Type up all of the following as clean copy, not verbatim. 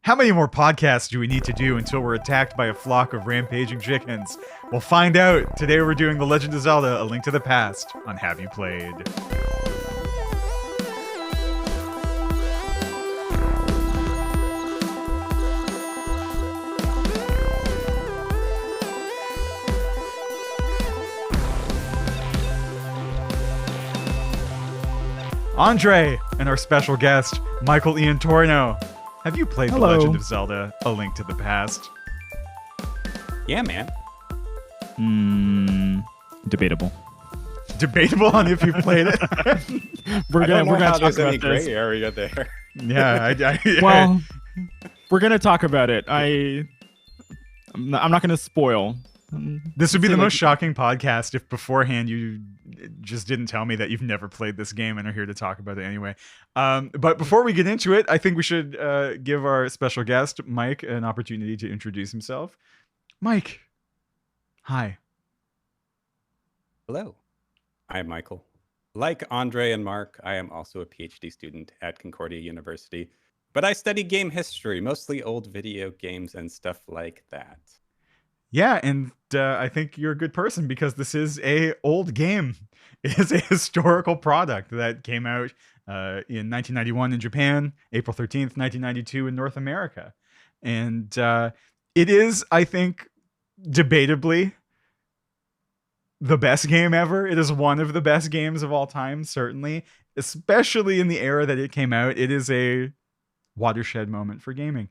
How many more podcasts do we need to do until we're attacked by a flock of rampaging chickens? We'll find out. Today we're doing The Legend of Zelda: A Link to the Past on Have You Played? Andre and our special guest, Michael Iantorno. Have you played Hello. The Legend of Zelda: A Link to the Past? Yeah, man. Debatable. Debatable on if you played it. We're gonna talk there's about any gray this. area there. Yeah, Well, we're gonna talk about it. I'm not gonna spoil. This would be Say the like- most shocking podcast if beforehand you just didn't tell me that you've never played this game and are here to talk about it anyway. But before we get into it, I think we should give our special guest, Mike, an opportunity to introduce himself. Mike, hi. Hello. I'm Michael. Like Andre and Mark, I am also a PhD student at Concordia University, but I study game history, mostly old video games and stuff like that. Yeah, and I think you're a good person because this is a old game. It is a historical product that came out in 1991 in Japan, April 13th, 1992 in North America. And it is, I think, debatably the best game ever. It is one of the best games of all time, certainly, especially in the era that it came out. It is a watershed moment for gaming.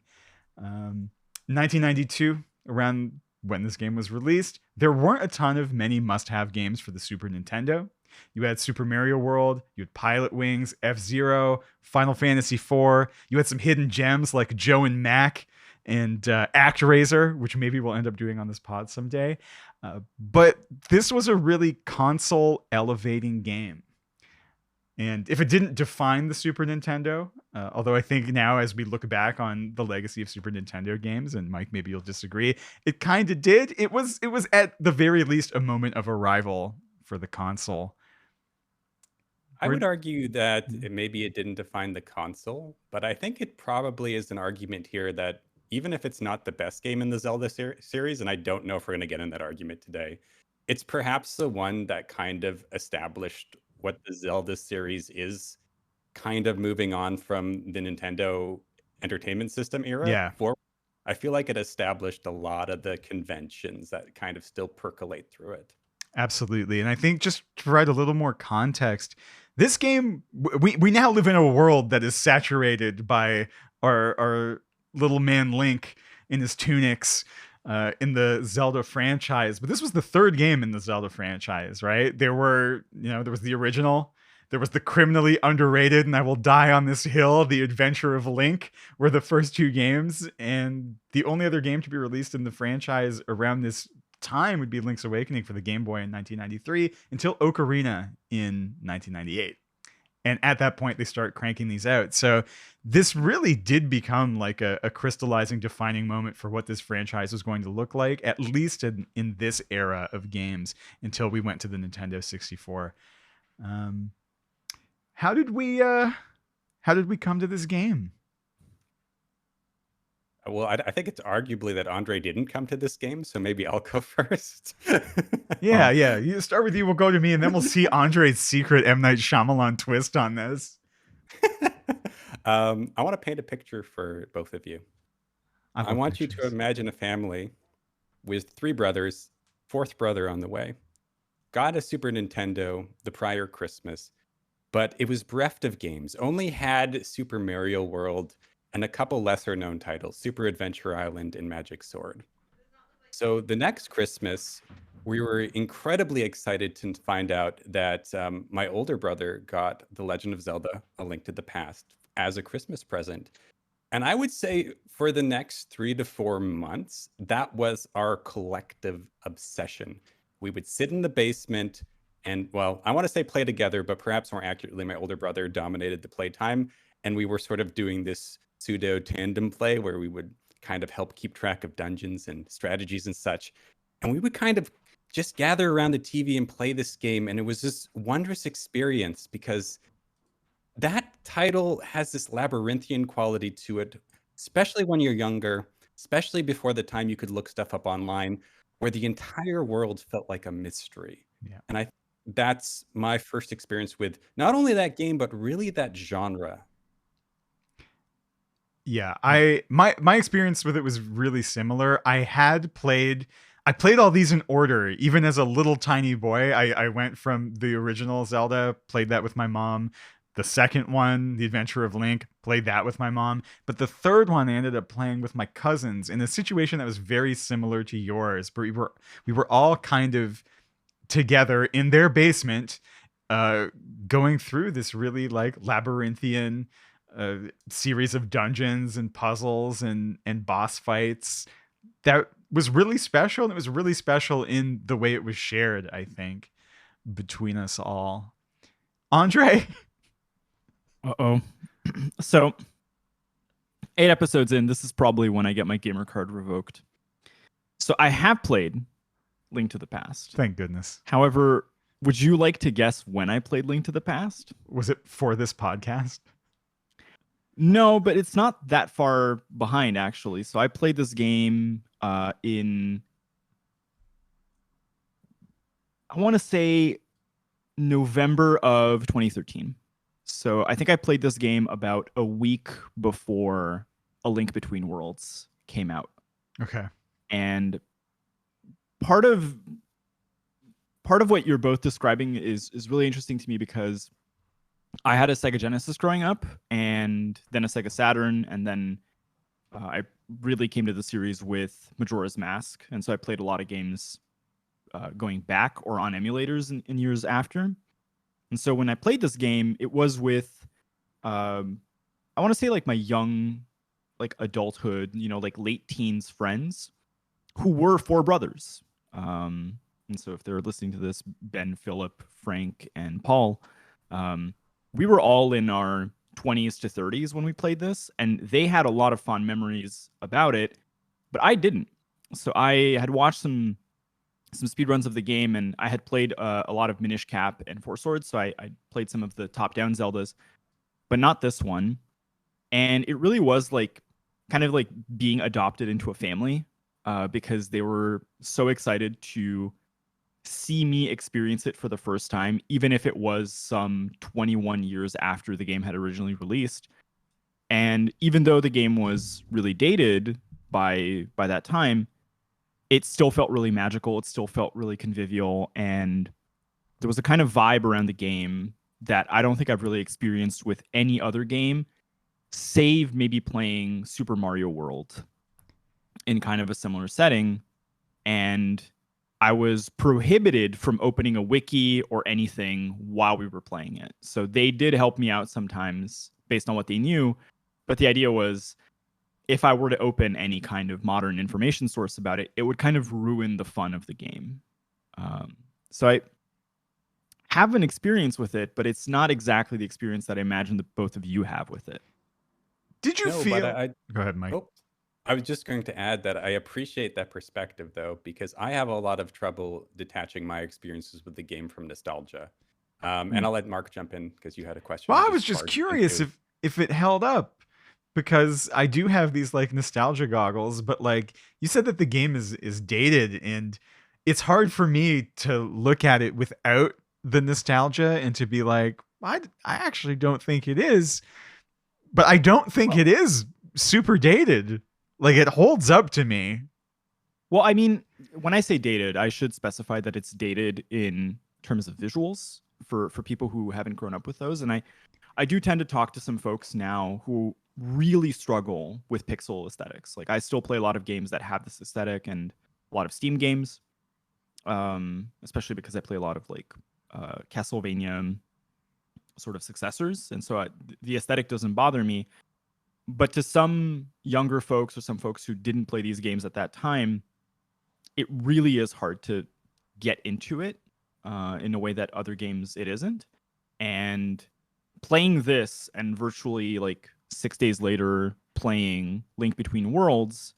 1992, around when this game was released, there weren't a ton of many must-have games for the Super Nintendo. You had Super Mario World, you had Pilot Wings, F-Zero, Final Fantasy IV. You had some hidden gems like Joe and Mac and ActRaiser, which maybe we'll end up doing on this pod someday. But this was a really console-elevating game. And if it didn't define the Super Nintendo, although I think now as we look back on the legacy of Super Nintendo games, and Mike, maybe you'll disagree, it kind of did. It was at the very least a moment of arrival for the console. I would argue that maybe it didn't define the console, but I think it probably is an argument here that even if it's not the best game in the Zelda series, and I don't know if we're going to get in that argument today, it's perhaps the one that kind of established what the Zelda series is, kind of moving on from the Nintendo Entertainment System era. Yeah. I feel like it established a lot of the conventions that kind of still percolate through it. Absolutely. And I think just to provide a little more context, this game, we now live in a world that is saturated by our little man Link in his tunics in the Zelda franchise. But this was the third game in the Zelda franchise, right? There was the original. There was the criminally underrated and I Will Die on This Hill, The Adventure of Link, were the first two games. And the only other game to be released in the franchise around this time would be Link's Awakening for the Game Boy in 1993 until Ocarina in 1998. And at that point, they start cranking these out. So this really did become like a crystallizing, defining moment for what this franchise was going to look like, at least in this era of games, until we went to the Nintendo 64. How did we come to this game? Well, I think it's arguably that Andre didn't come to this game, so maybe I'll go first. Yeah. You start with you, we'll go to me, and then we'll see Andre's secret M. Night Shyamalan twist on this. I want to paint a picture for both of you. I want you to imagine a family with three brothers, fourth brother on the way. Got a Super Nintendo the prior Christmas, but it was bereft of games. Only had Super Mario World and a couple lesser known titles, Super Adventure Island and Magic Sword. So the next Christmas, we were incredibly excited to find out that my older brother got The Legend of Zelda: A Link to the Past as a Christmas present. And I would say for the next 3 to 4 months, that was our collective obsession. We would sit in the basement and, well, I want to say play together, but perhaps more accurately, my older brother dominated the playtime. And we were sort of doing this pseudo tandem play where we would kind of help keep track of dungeons and strategies and such. And we would kind of just gather around the TV and play this game. And it was this wondrous experience because that title has this labyrinthian quality to it especially when you're younger, especially before the time you could look stuff up online, where the entire world felt like a mystery. Yeah. And that's my first experience with not only that game, but really that genre. Yeah, my experience with it was really similar. I played all these in order. Even as a little tiny boy, I went from the original Zelda, played that with my mom. The second one, The Adventure of Link, played that with my mom. But the third one I ended up playing with my cousins in a situation that was very similar to yours. But we were all kind of together in their basement, uh, going through this really like labyrinthian series of dungeons and puzzles and boss fights that was really special. And it was really special in the way it was shared, I think, between us all. Andre? Uh-oh. So, 8 episodes in, this is probably when I get my gamer card revoked. So I have played Link to the Past. Thank goodness. However, would you like to guess when I played Link to the Past? Was it for this podcast? No, but it's not that far behind, actually. So I played this game in, I want to say, November of 2013. So I think I played this game about a week before A Link Between Worlds came out. Okay. And part of what you're both describing is really interesting to me because I had a Sega Genesis growing up, and then a Sega Saturn, and then I really came to the series with Majora's Mask, and so I played a lot of games going back or on emulators in years after. And so when I played this game, it was with, I want to say like my young, like adulthood, like late teens friends who were 4 brothers. And so if they're listening to this, Ben, Philip, Frank, and Paul, we were all in our 20s to 30s when we played this, and they had a lot of fond memories about it, but I didn't. So I had watched some speedruns of the game, and I had played a lot of Minish Cap and Four Swords, so I played some of the top-down Zeldas, but not this one. And it really was like kind of like being adopted into a family, because they were so excited to see me experience it for the first time, even if it was some 21 years after the game had originally released. And even though the game was really dated by that time, it still felt really magical. It still felt really convivial. And there was a kind of vibe around the game that I don't think I've really experienced with any other game, save maybe playing Super Mario World in kind of a similar setting. And I was prohibited from opening a wiki or anything while we were playing it. So they did help me out sometimes based on what they knew. But the idea was, if I were to open any kind of modern information source about it, it would kind of ruin the fun of the game. So I have an experience with it, but it's not exactly the experience that I imagine that both of you have with it. Did you feel... Go ahead, Mike. I was just going to add that I appreciate that perspective, though, because I have a lot of trouble detaching my experiences with the game from nostalgia. And I'll let Mark jump in because you had a question. Well, I was just curious if it held up, because I do have these like nostalgia goggles, but like you said that the game is dated, and it's hard for me to look at it without the nostalgia and to be like, I actually don't think it is, but I don't think it is super dated. Like, it holds up to me. Well, I mean, when I say dated, I should specify that it's dated in terms of visuals for people who haven't grown up with those. And I do tend to talk to some folks now who really struggle with pixel aesthetics. Like, I still play a lot of games that have this aesthetic, and a lot of Steam games, especially because I play a lot of like Castlevania sort of successors. And so the aesthetic doesn't bother me. But to some younger folks or some folks who didn't play these games at that time, it really is hard to get into it in a way that other games it isn't. And playing this and virtually like 6 days later playing Link Between Worlds,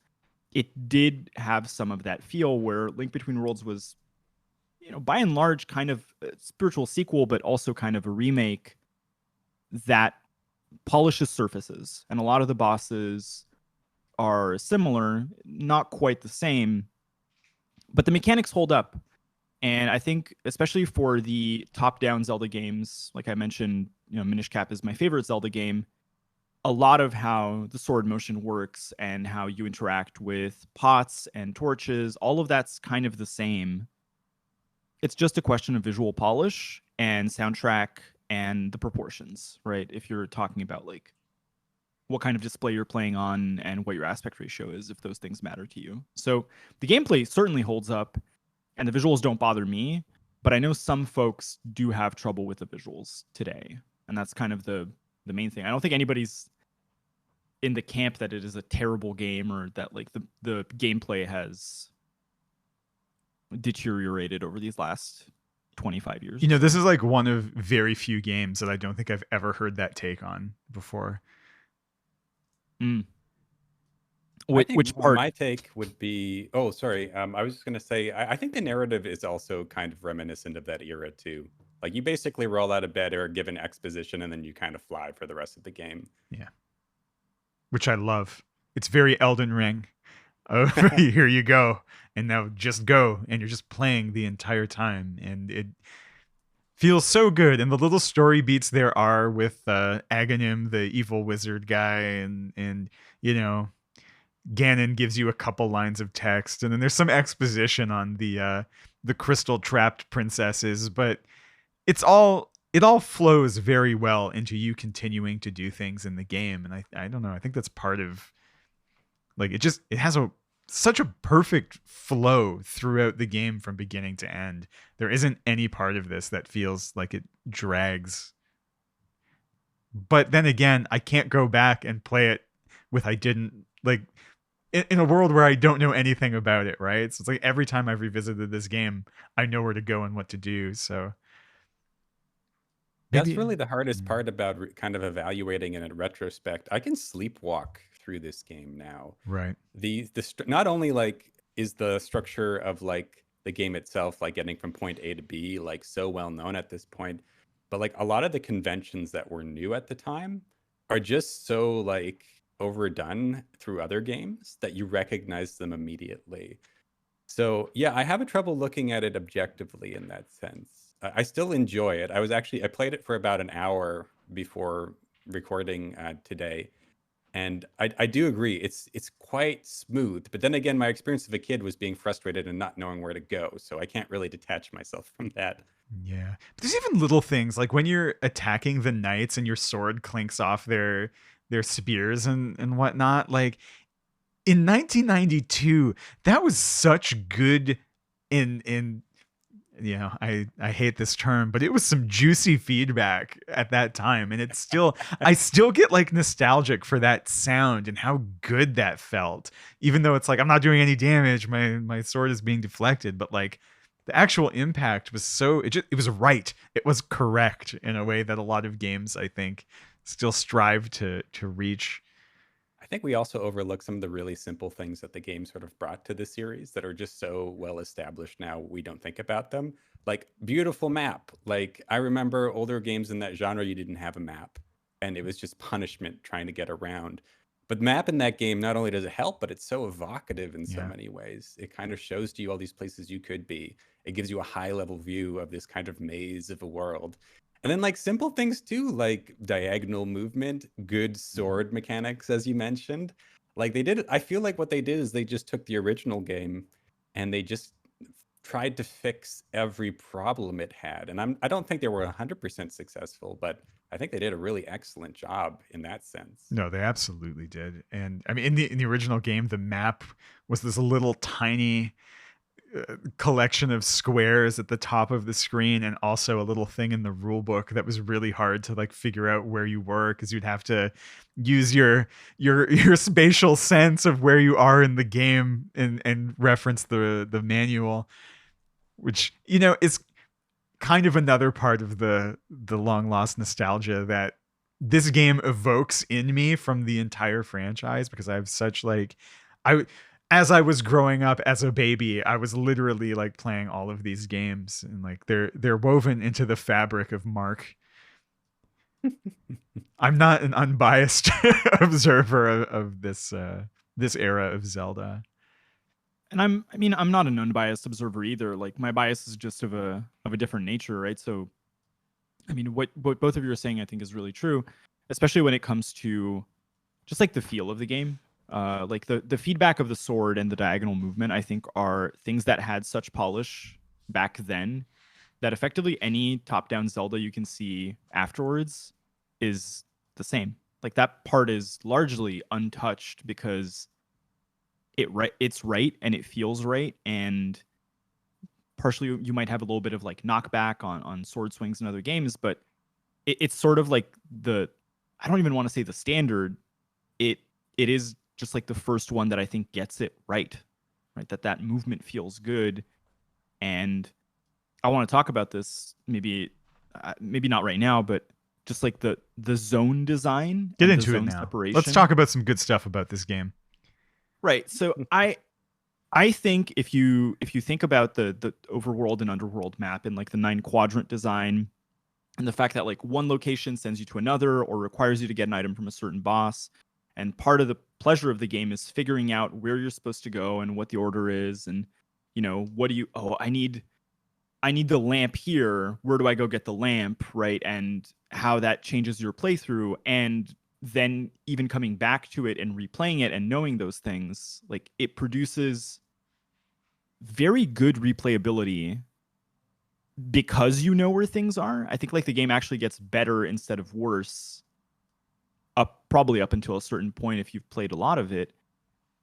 it did have some of that feel where Link Between Worlds was, by and large kind of a spiritual sequel, but also kind of a remake that polishes surfaces, and a lot of the bosses are similar, not quite the same, but the mechanics hold up. And I think, especially for the top-down Zelda games, like I mentioned, Minish Cap is my favorite Zelda game. A lot of how the sword motion works and how you interact with pots and torches, all of that's kind of the same. It's just a question of visual polish and soundtrack and the proportions, right? If you're talking about like what kind of display you're playing on and what your aspect ratio is, if those things matter to you. So the gameplay certainly holds up and the visuals don't bother me, but I know some folks do have trouble with the visuals today. And that's kind of the main thing. I don't think anybody's in the camp that it is a terrible game or that like the gameplay has deteriorated over these last 25 years. This is like one of very few games that I don't think I've ever heard that take on before. Which part? My take would be, I was just going to say, I think the narrative is also kind of reminiscent of that era too. Like you basically roll out of bed or given exposition and then you kind of fly for the rest of the game. Yeah. Which I love. It's very Elden Ring. Oh, here you go. And now just go. And you're just playing the entire time. And it feels so good. And the little story beats there are with Aghanim, the evil wizard guy. And Ganon gives you a couple lines of text. And then there's some exposition on the crystal trapped princesses. But it all flows very well into you continuing to do things in the game. And I don't know. I think that's part of like it has such a perfect flow throughout the game from beginning to end. There isn't any part of this that feels like it drags. But then again, I can't go back and play it with in a world where I don't know anything about it, right? So it's like every time I've revisited this game, I know where to go and what to do. So that's really the hardest part about kind of evaluating it in retrospect. I can sleepwalk through this game now. Right. Not only like is the structure of like the game itself, like getting from point A to B, like so well known at this point, but like a lot of the conventions that were new at the time are just so like overdone through other games that you recognize them immediately. So yeah, I have a trouble looking at it objectively in that sense. I still enjoy it. I played it for about an hour before recording today. And I do agree, it's quite smooth. But then again, my experience of a kid was being frustrated and not knowing where to go. So I can't really detach myself from that. Yeah. But there's even little things like when you're attacking the knights and your sword clinks off their spears and whatnot. Like in 1992, that was such good I hate this term, but it was some juicy feedback at that time. And it's still, I still get like nostalgic for that sound and how good that felt, even though it's like, I'm not doing any damage. My sword is being deflected, but like the actual impact was it was right. It was correct in a way that a lot of games, I think, still strive to reach. I think we also overlook some of the really simple things that the game sort of brought to the series that are just so well established now we don't think about them. Like beautiful map. Like I remember older games in that genre, you didn't have a map and it was just punishment trying to get around. But map in that game, not only does it help, but it's so evocative in so many ways. It kind of shows to you all these places you could be. It gives you a high level view of this kind of maze of a world. And then like simple things too, like diagonal movement, good sword mechanics, as you mentioned. Like I feel like what they did is they just took the original game and they just tried to fix every problem it had. And I don't think they were 100% successful, but I think they did a really excellent job in that sense. No, they absolutely did. And I mean, in the original game, the map was this little tiny collection of squares at the top of the screen, and also a little thing in the rule book that was really hard to like figure out where you were, because you'd have to use your spatial sense of where you are in the game and reference the manual, which is kind of another part of the long lost nostalgia that this game evokes in me from the entire franchise, because I have such as I was growing up as a baby, I was literally like playing all of these games, and like they're woven into the fabric of Marc. I'm not an unbiased observer of this this era of Zelda. And I'm not an unbiased observer either. Like, my bias is just of a different nature, right? So, I mean, what both of you are saying, I think, is really true, especially when it comes to just like the feel of the game. Like the feedback of the sword and the diagonal movement, I think, are things that had such polish back then that effectively any top-down Zelda you can see afterwards is the same. Like, that part is largely untouched because it's right and it feels right, and partially you might have a little bit of like knockback on sword swings in other games, but it's sort of like I don't even want to say the standard. It is just like the first one that I think gets it right, that movement feels good. And I want to talk about this maybe not right now, but just like the zone design. Get into it now. Separation. Let's talk about some good stuff about this game. Right. So I think if you think about the overworld and underworld map and like the 9-quadrant design, and the fact that like one location sends you to another or requires you to get an item from a certain boss, and part of the pleasure of the game is figuring out where you're supposed to go and what the order is, and what do you I need the lamp here, where do I go get the lamp, right? And how that changes your playthrough, and then even coming back to it and replaying it and knowing those things, like, it produces very good replayability because you know where things are. I think like the game actually gets better instead of worse probably up until a certain point if you've played a lot of it.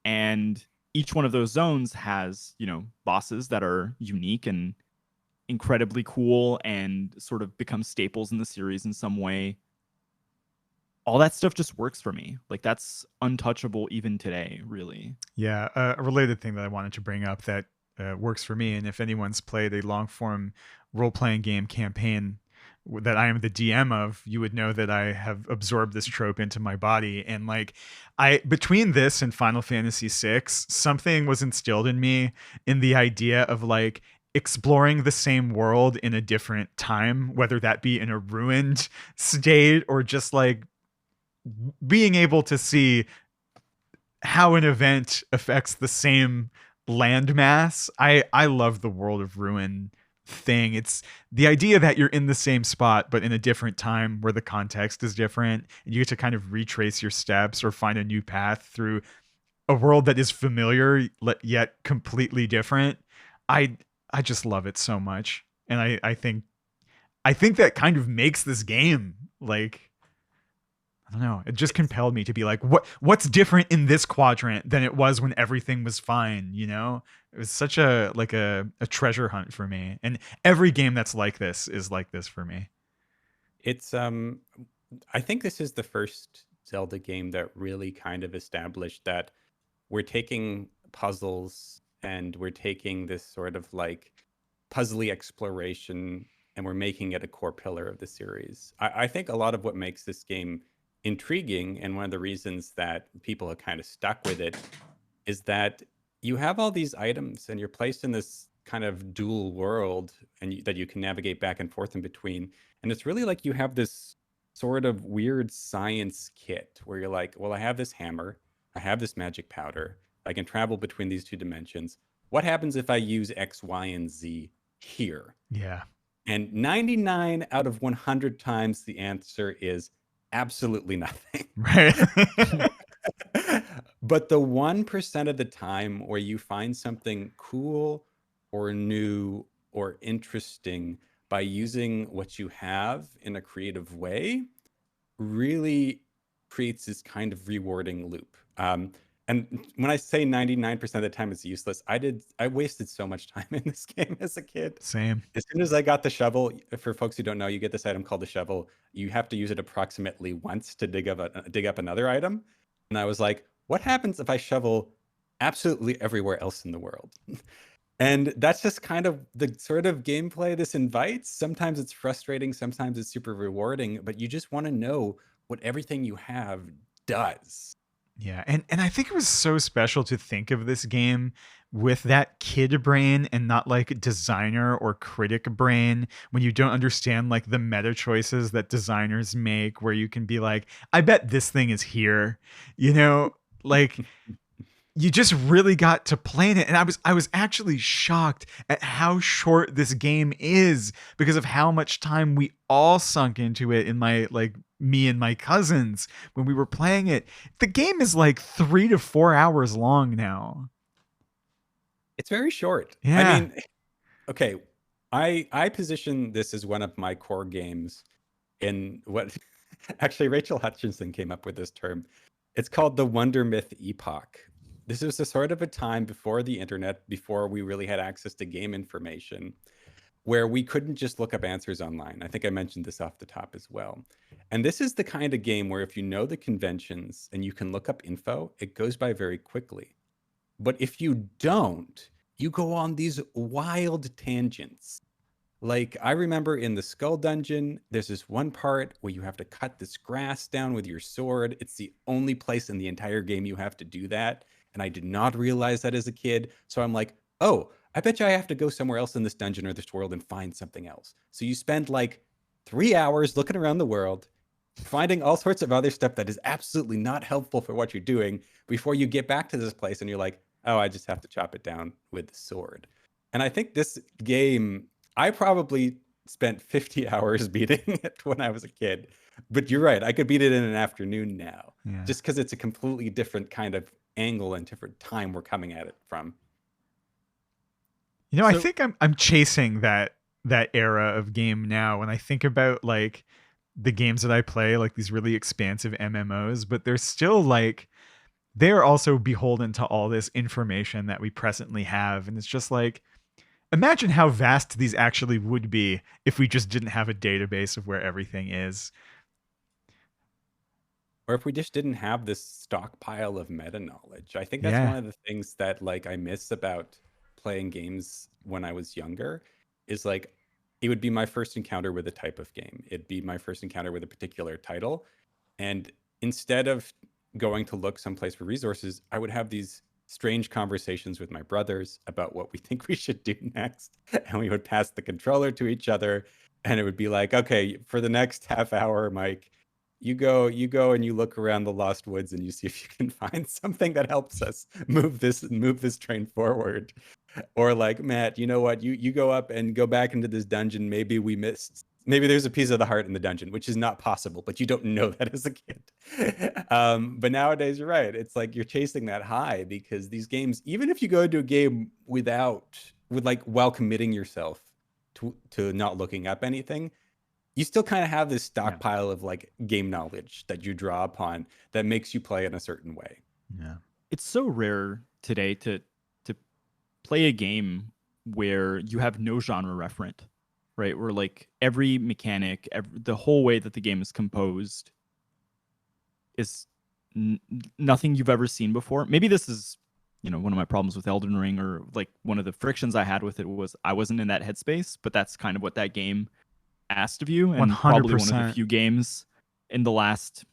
And each one of those zones has, bosses that are unique and incredibly cool and sort of become staples in the series in some way. All that stuff just works for me. Like, that's untouchable even today, really. Yeah, a related thing that I wanted to bring up that works for me, and if anyone's played a long-form role-playing game campaign that I am the DM of, you would know that I have absorbed this trope into my body. And like, between this and Final Fantasy VI, something was instilled in me in the idea of like exploring the same world in a different time, whether that be in a ruined state or just like being able to see how an event affects the same landmass. I love the World of Ruin thing. It's the idea that you're in the same spot but in a different time where the context is different, and you get to kind of retrace your steps or find a new path through a world that is familiar yet completely different. I just love it so much, and I think that kind of makes this game like, I don't know. It just compelled me to be like, what's different in this quadrant than it was when everything was fine, It was such a treasure hunt for me. And every game that's like this is like this for me. It's I think this is the first Zelda game that really kind of established that we're taking puzzles and we're taking this sort of like puzzly exploration and we're making it a core pillar of the series. I think a lot of what makes this game intriguing, and one of the reasons that people are kind of stuck with it, is that you have all these items and you're placed in this kind of dual world and that you can navigate back and forth in between. And it's really like you have this sort of weird science kit where you're like, well, I have this hammer, I have this magic powder, I can travel between these two dimensions. What happens if I use X, Y, and Z here? Yeah. And 99 out of 100 times the answer is absolutely nothing. Right. But the 1% of the time where you find something cool or new or interesting by using what you have in a creative way really creates this kind of rewarding loop. And when I say 99% of the time it's useless, I wasted so much time in this game as a kid. Same. As soon as I got the shovel, for folks who don't know, you get this item called the shovel. You have to use it approximately once to dig up another item. And I was like, what happens if I shovel absolutely everywhere else in the world? And that's just kind of the sort of gameplay this invites. Sometimes it's frustrating, sometimes it's super rewarding, but you just want to know what everything you have does. Yeah, and I think it was so special to think of this game with that kid brain and not like designer or critic brain, when you don't understand like the meta choices that designers make, where you can be like, I bet this thing is here, like you just really got to play it. And I was actually shocked at how short this game is because of how much time we all sunk into it in me and my cousins when we were playing it. The game is like 3 to 4 hours long now. It's very short. Yeah. I mean, okay, I position this as one of my core games in what actually Rachel Hutchinson came up with this term. It's called the Wonder Myth Epoch. This was a sort of a time before the internet, before we really had access to game information, where we couldn't just look up answers online. I think I mentioned this off the top as well. And this is the kind of game where if you know the conventions and you can look up info, it goes by very quickly. But if you don't, you go on these wild tangents. Like, I remember in the Skull Dungeon, there's this one part where you have to cut this grass down with your sword. It's the only place in the entire game you have to do that. And I did not realize that as a kid. So I'm like, oh, I bet you I have to go somewhere else in this dungeon or this world and find something else. So you spend like 3 hours looking around the world, finding all sorts of other stuff that is absolutely not helpful for what you're doing before you get back to this place and you're like, oh, I just have to chop it down with the sword. And I think this game, I probably spent 50 hours beating it when I was a kid. But you're right, I could beat it in an afternoon now. Yeah. Just because it's a completely different kind of angle and different time we're coming at it from. You know, so, I think I'm chasing that era of game now when I think about like the games that I play, like these really expansive MMOs, but they're still like, they're also beholden to all this information that we presently have. And it's just like, imagine how vast these actually would be if we just didn't have a database of where everything is. Or if we just didn't have this stockpile of meta knowledge. I think that's one of the things that like I miss about playing games when I was younger is like, it would be my first encounter with a type of game. It'd be my first encounter with a particular title. And instead of going to look someplace for resources, I would have these strange conversations with my brothers about what we think we should do next. And we would pass the controller to each other. And it would be like, okay, for the next half hour, Mike, you go and you look around the Lost Woods and you see if you can find something that helps us move this train forward. Or like, Matt, you know what? You go up and go back into this dungeon. Maybe there's a piece of the heart in the dungeon, which is not possible, but you don't know that as a kid. But nowadays, you're right. It's like you're chasing that high because these games, even if you go into a game while committing yourself to not looking up anything, you still kind of have this stockpile of like game knowledge that you draw upon that makes you play in a certain way. Yeah. It's so rare today to play a game where you have no genre referent, right? Where like every mechanic, the whole way that the game is composed is nothing you've ever seen before. Maybe this is, one of my problems with Elden Ring, or like one of the frictions I had with it was I wasn't in that headspace, but that's kind of what that game asked of you, and 100%. Probably one of the few games in the last,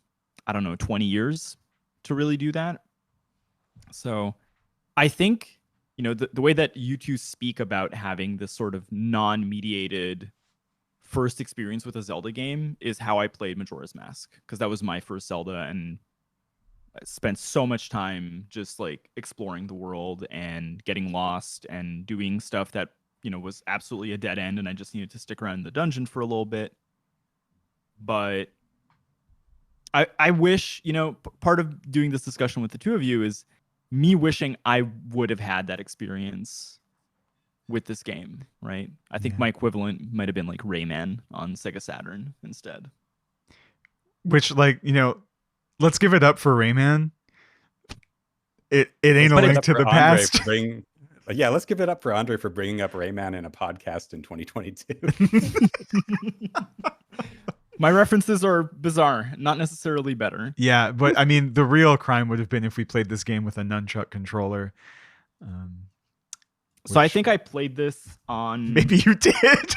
20 years to really do that. So I think, the way that you two speak about having this sort of non-mediated first experience with a Zelda game is how I played Majora's Mask, because that was my first Zelda, and I spent so much time just like exploring the world and getting lost and doing stuff that was absolutely a dead end, and I just needed to stick around in the dungeon for a little bit. But I wish, part of doing this discussion with the two of you is me wishing I would have had that experience with this game, right? I think my equivalent might have been like Rayman on Sega Saturn instead. Which, like, let's give it up for Rayman. It ain't a link to the past. Yeah, let's give it up for Andre for bringing up Rayman in a podcast in 2022. My references are bizarre, not necessarily better. Yeah, but I mean, the real crime would have been if we played this game with a nunchuck controller. So I think I played this on... Maybe you did.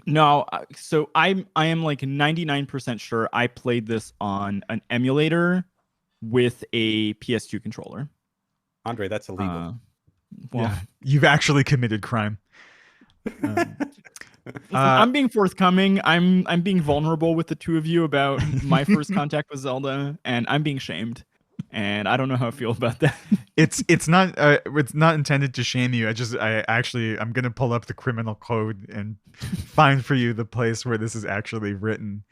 No, so I am like 99% sure I played this on an emulator with a PS2 controller. Andre, that's illegal. Well, yeah, you've actually committed crime. I'm being forthcoming. I'm being vulnerable with the two of you about my first contact with Zelda, and I'm being shamed. and I don't know how I feel about that. It's not intended to shame you. I'm gonna pull up the criminal code and find for you the place where this is actually written.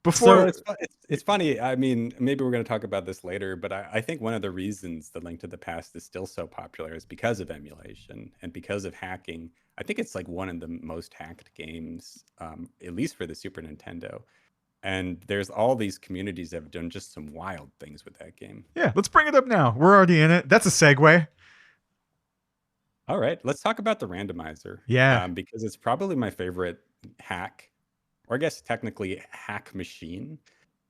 So it's funny. I mean, maybe we're going to talk about this later, but I think one of the reasons The Link to the Past is still so popular is because of emulation and because of hacking. I think it's like one of the most hacked games, at least for the Super Nintendo. And there's all these communities that have done just some wild things with that game. Yeah, let's bring it up now. We're already in it. That's a segue. All right, let's talk about the randomizer. Yeah. Because it's probably my favorite hack, or I guess technically hack machine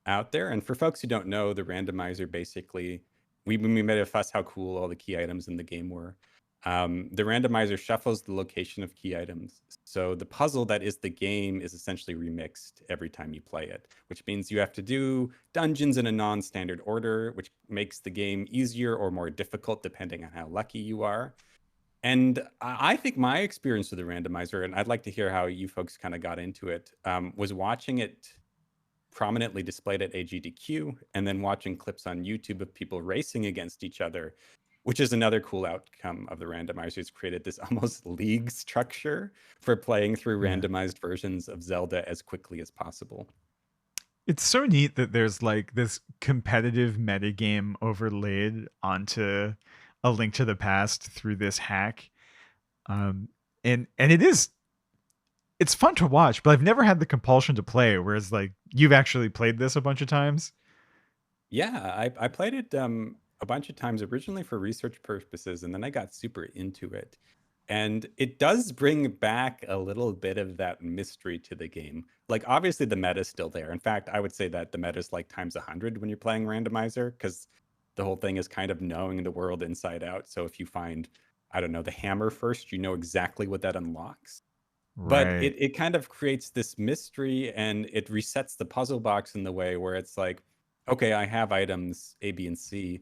out there. And for folks who don't know, the randomizer basically, we made a fuss how cool all the key items in the game were. The randomizer shuffles the location of key items. So the puzzle that is the game is essentially remixed every time you play it, which means you have to do dungeons in a non-standard order, which makes the game easier or more difficult depending on how lucky you are. And I think my experience with the randomizer, and I'd like to hear how you folks kind of got into it, was watching it prominently displayed at AGDQ and then watching clips on YouTube of people racing against each other, which is another cool outcome of the randomizer. It's created this almost league structure for playing through randomized versions of Zelda as quickly as possible. It's so neat that there's like this competitive metagame overlaid onto A Link to the Past through this hack. And it's fun to watch, but I've never had the compulsion to play, whereas like you've actually played this a bunch of times. Yeah, I played it a bunch of times originally for research purposes, and then I got super into it. And it does bring back a little bit of that mystery to the game. Like, obviously, the meta is still there. In fact, I would say that the meta is like times 100 when you're playing randomizer, because the whole thing is kind of knowing the world inside out. So if you find, I don't know, the hammer first, you know exactly what that unlocks. But Right. it kind of creates this mystery, and it resets the puzzle box in the way where it's like, okay, I have items A, B, and C,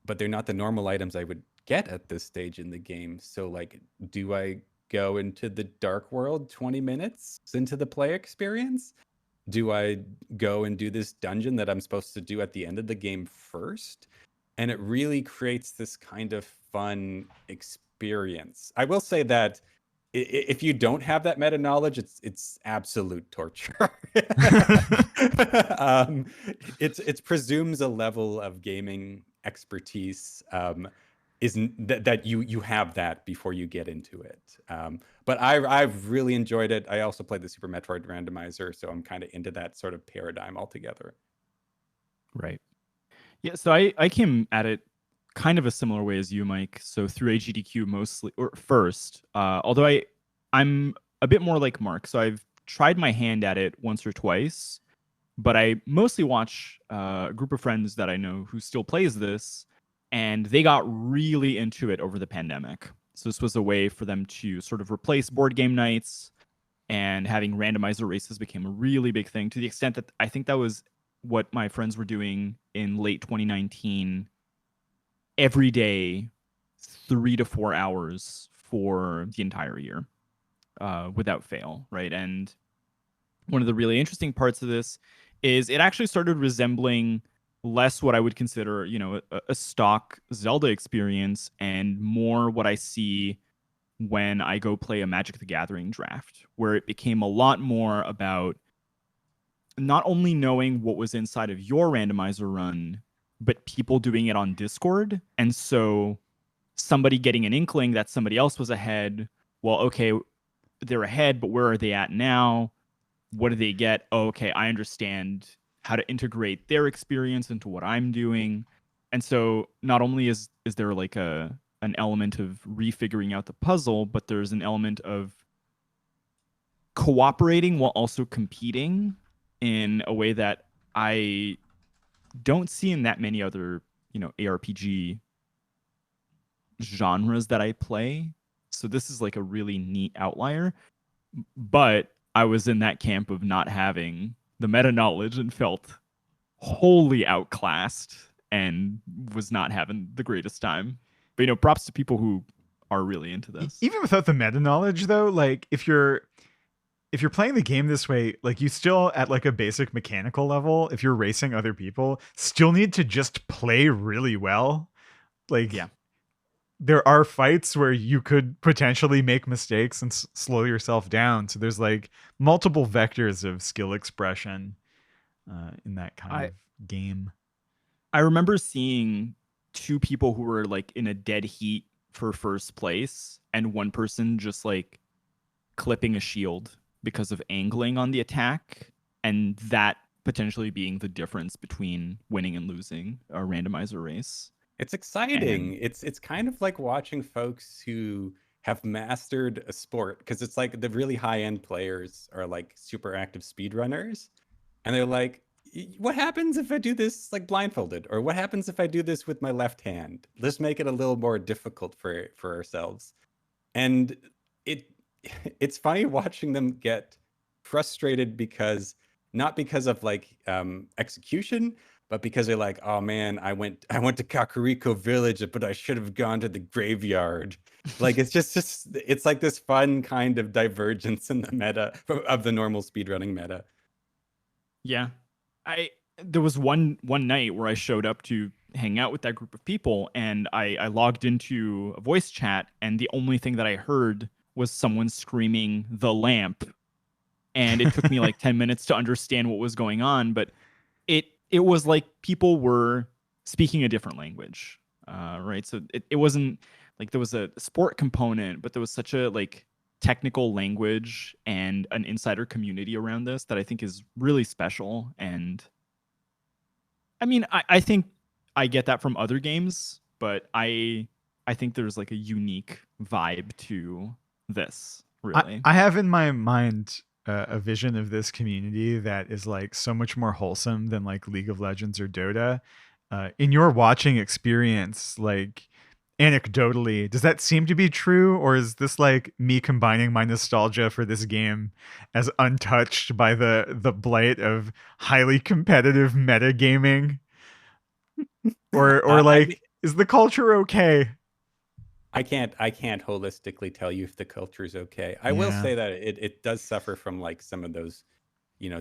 but they're not the normal items I would get at this stage in the game. So like, do I go into the dark world 20 minutes into the play experience? Do I go and do this dungeon that I'm supposed to do at the end of the game first? And it really creates this kind of fun experience. I will say that if you don't have that meta knowledge, it's absolute torture. It presumes a level of gaming expertise, that you have that before you get into it. But I've really enjoyed it. I also played the Super Metroid randomizer, so I'm kind of into that sort of paradigm altogether. Right. Yeah, so I came at it kind of a similar way as you, Mike. So through AGDQ mostly, or first, although I'm a bit more like Marc. So I've tried my hand at it once or twice, but I mostly watch a group of friends that I know who still plays this, and they got really into it over the pandemic. So this was a way for them to sort of replace board game nights, and having randomizer races became a really big thing, to the extent that I think that was what my friends were doing in late 2019 every day, 3 to 4 hours for the entire year, without fail, right? And one of the really interesting parts of this is it actually started resembling less what I would consider, a stock Zelda experience, and more what I see when I go play a Magic the Gathering draft, where it became a lot more about not only knowing what was inside of your randomizer run, but people doing it on Discord. And so somebody getting an inkling that somebody else was ahead. Well, okay, they're ahead, but where are they at now? What do they get? Oh, okay, I understand how to integrate their experience into what I'm doing. And so not only is there like an element of refiguring out the puzzle, but there's an element of cooperating while also competing in a way that I don't see in that many other, ARPG genres that I play. So this is like a really neat outlier. But I was in that camp of not having the meta knowledge and felt wholly outclassed and was not having the greatest time. But, props to people who are really into this. Even without the meta knowledge, though, like if you're if you're playing the game this way, like you still at like a basic mechanical level, if you're racing other people, still need to just play really well. Like Yeah. there are fights where you could potentially make mistakes and slow yourself down. So there's like multiple vectors of skill expression in that kind of game. I remember seeing two people who were like in a dead heat for first place, and one person just like clipping a shield because of angling on the attack, and that potentially being the difference between winning and losing a randomizer race. It's exciting. It's kind of like watching folks who have mastered a sport, because it's like the really high-end players are like super active speedrunners, and they're like, what happens if I do this like blindfolded? Or what happens if I do this with my left hand? Let's make it a little more difficult for ourselves. And it's funny watching them get frustrated because not because of like execution, but because they're like, oh man, I went to Kakariko Village, but I should have gone to the graveyard. Like it's just it's like this fun kind of divergence in the meta of the normal speedrunning meta. Yeah. There was one night where I showed up to hang out with that group of people, and I logged into a voice chat, and the only thing that I heard was someone screaming "the lamp," and it took me like 10 minutes to understand what was going on, but it was like people were speaking a different language, right? So it wasn't like there was a sport component, but there was such a like technical language and an insider community around this that I think is really special. And I mean, I think I get that from other games, but I think there's like a unique vibe to this, really. I have in my mind a vision of this community that is like so much more wholesome than like League of Legends or Dota. In your watching experience, like anecdotally, does that seem to be true, or is this like me combining my nostalgia for this game as untouched by the blight of highly competitive metagaming? Or like is the culture okay? I can't holistically tell you if the culture is okay. I will say that it does suffer from like some of those, you know,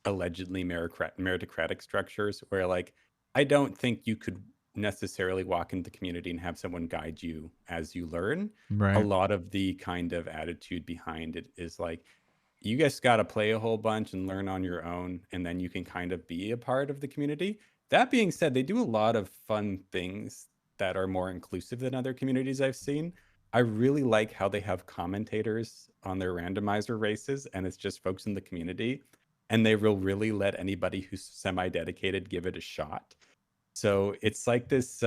allegedly meritocratic structures where like I don't think you could necessarily walk into the community and have someone guide you as you learn. Right. A lot of the kind of attitude behind it is like, you guys got to play a whole bunch and learn on your own, and then you can kind of be a part of the community. That being said, they do a lot of fun things that are more inclusive than other communities I've seen. I really like how they have commentators on their randomizer races, and it's just folks in the community, and they will really let anybody who's semi-dedicated give it a shot. So it's like this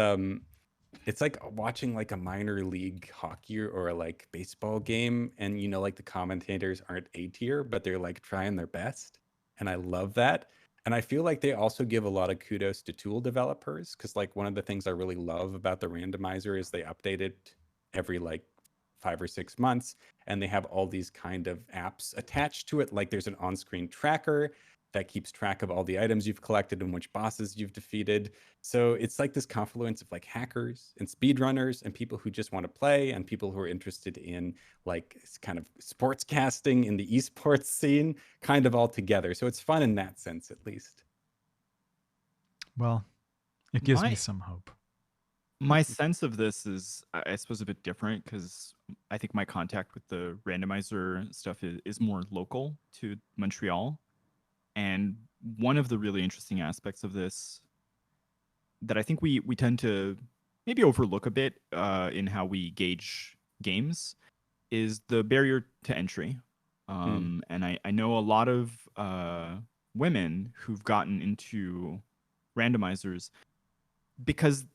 it's like watching like a minor league hockey or like baseball game, and you know, like the commentators aren't A tier, but they're like trying their best, and I love that. And I feel like they also give a lot of kudos to tool developers, because like one of the things I really love about the randomizer is they update it every like 5 or 6 months, and they have all these kind of apps attached to it. Like there's an on-screen tracker that keeps track of all the items you've collected and which bosses you've defeated. So it's like this confluence of like hackers and speedrunners and people who just want to play and people who are interested in like kind of sports casting in the esports scene kind of all together. So it's fun in that sense, at least. Well, it gives me some hope. My sense of this is, I suppose, a bit different because I think my contact with the randomizer stuff is more local to Montreal. And one of the really interesting aspects of this that I think we tend to maybe overlook a bit in how we gauge games is the barrier to entry. And I know a lot of women who've gotten into randomizers because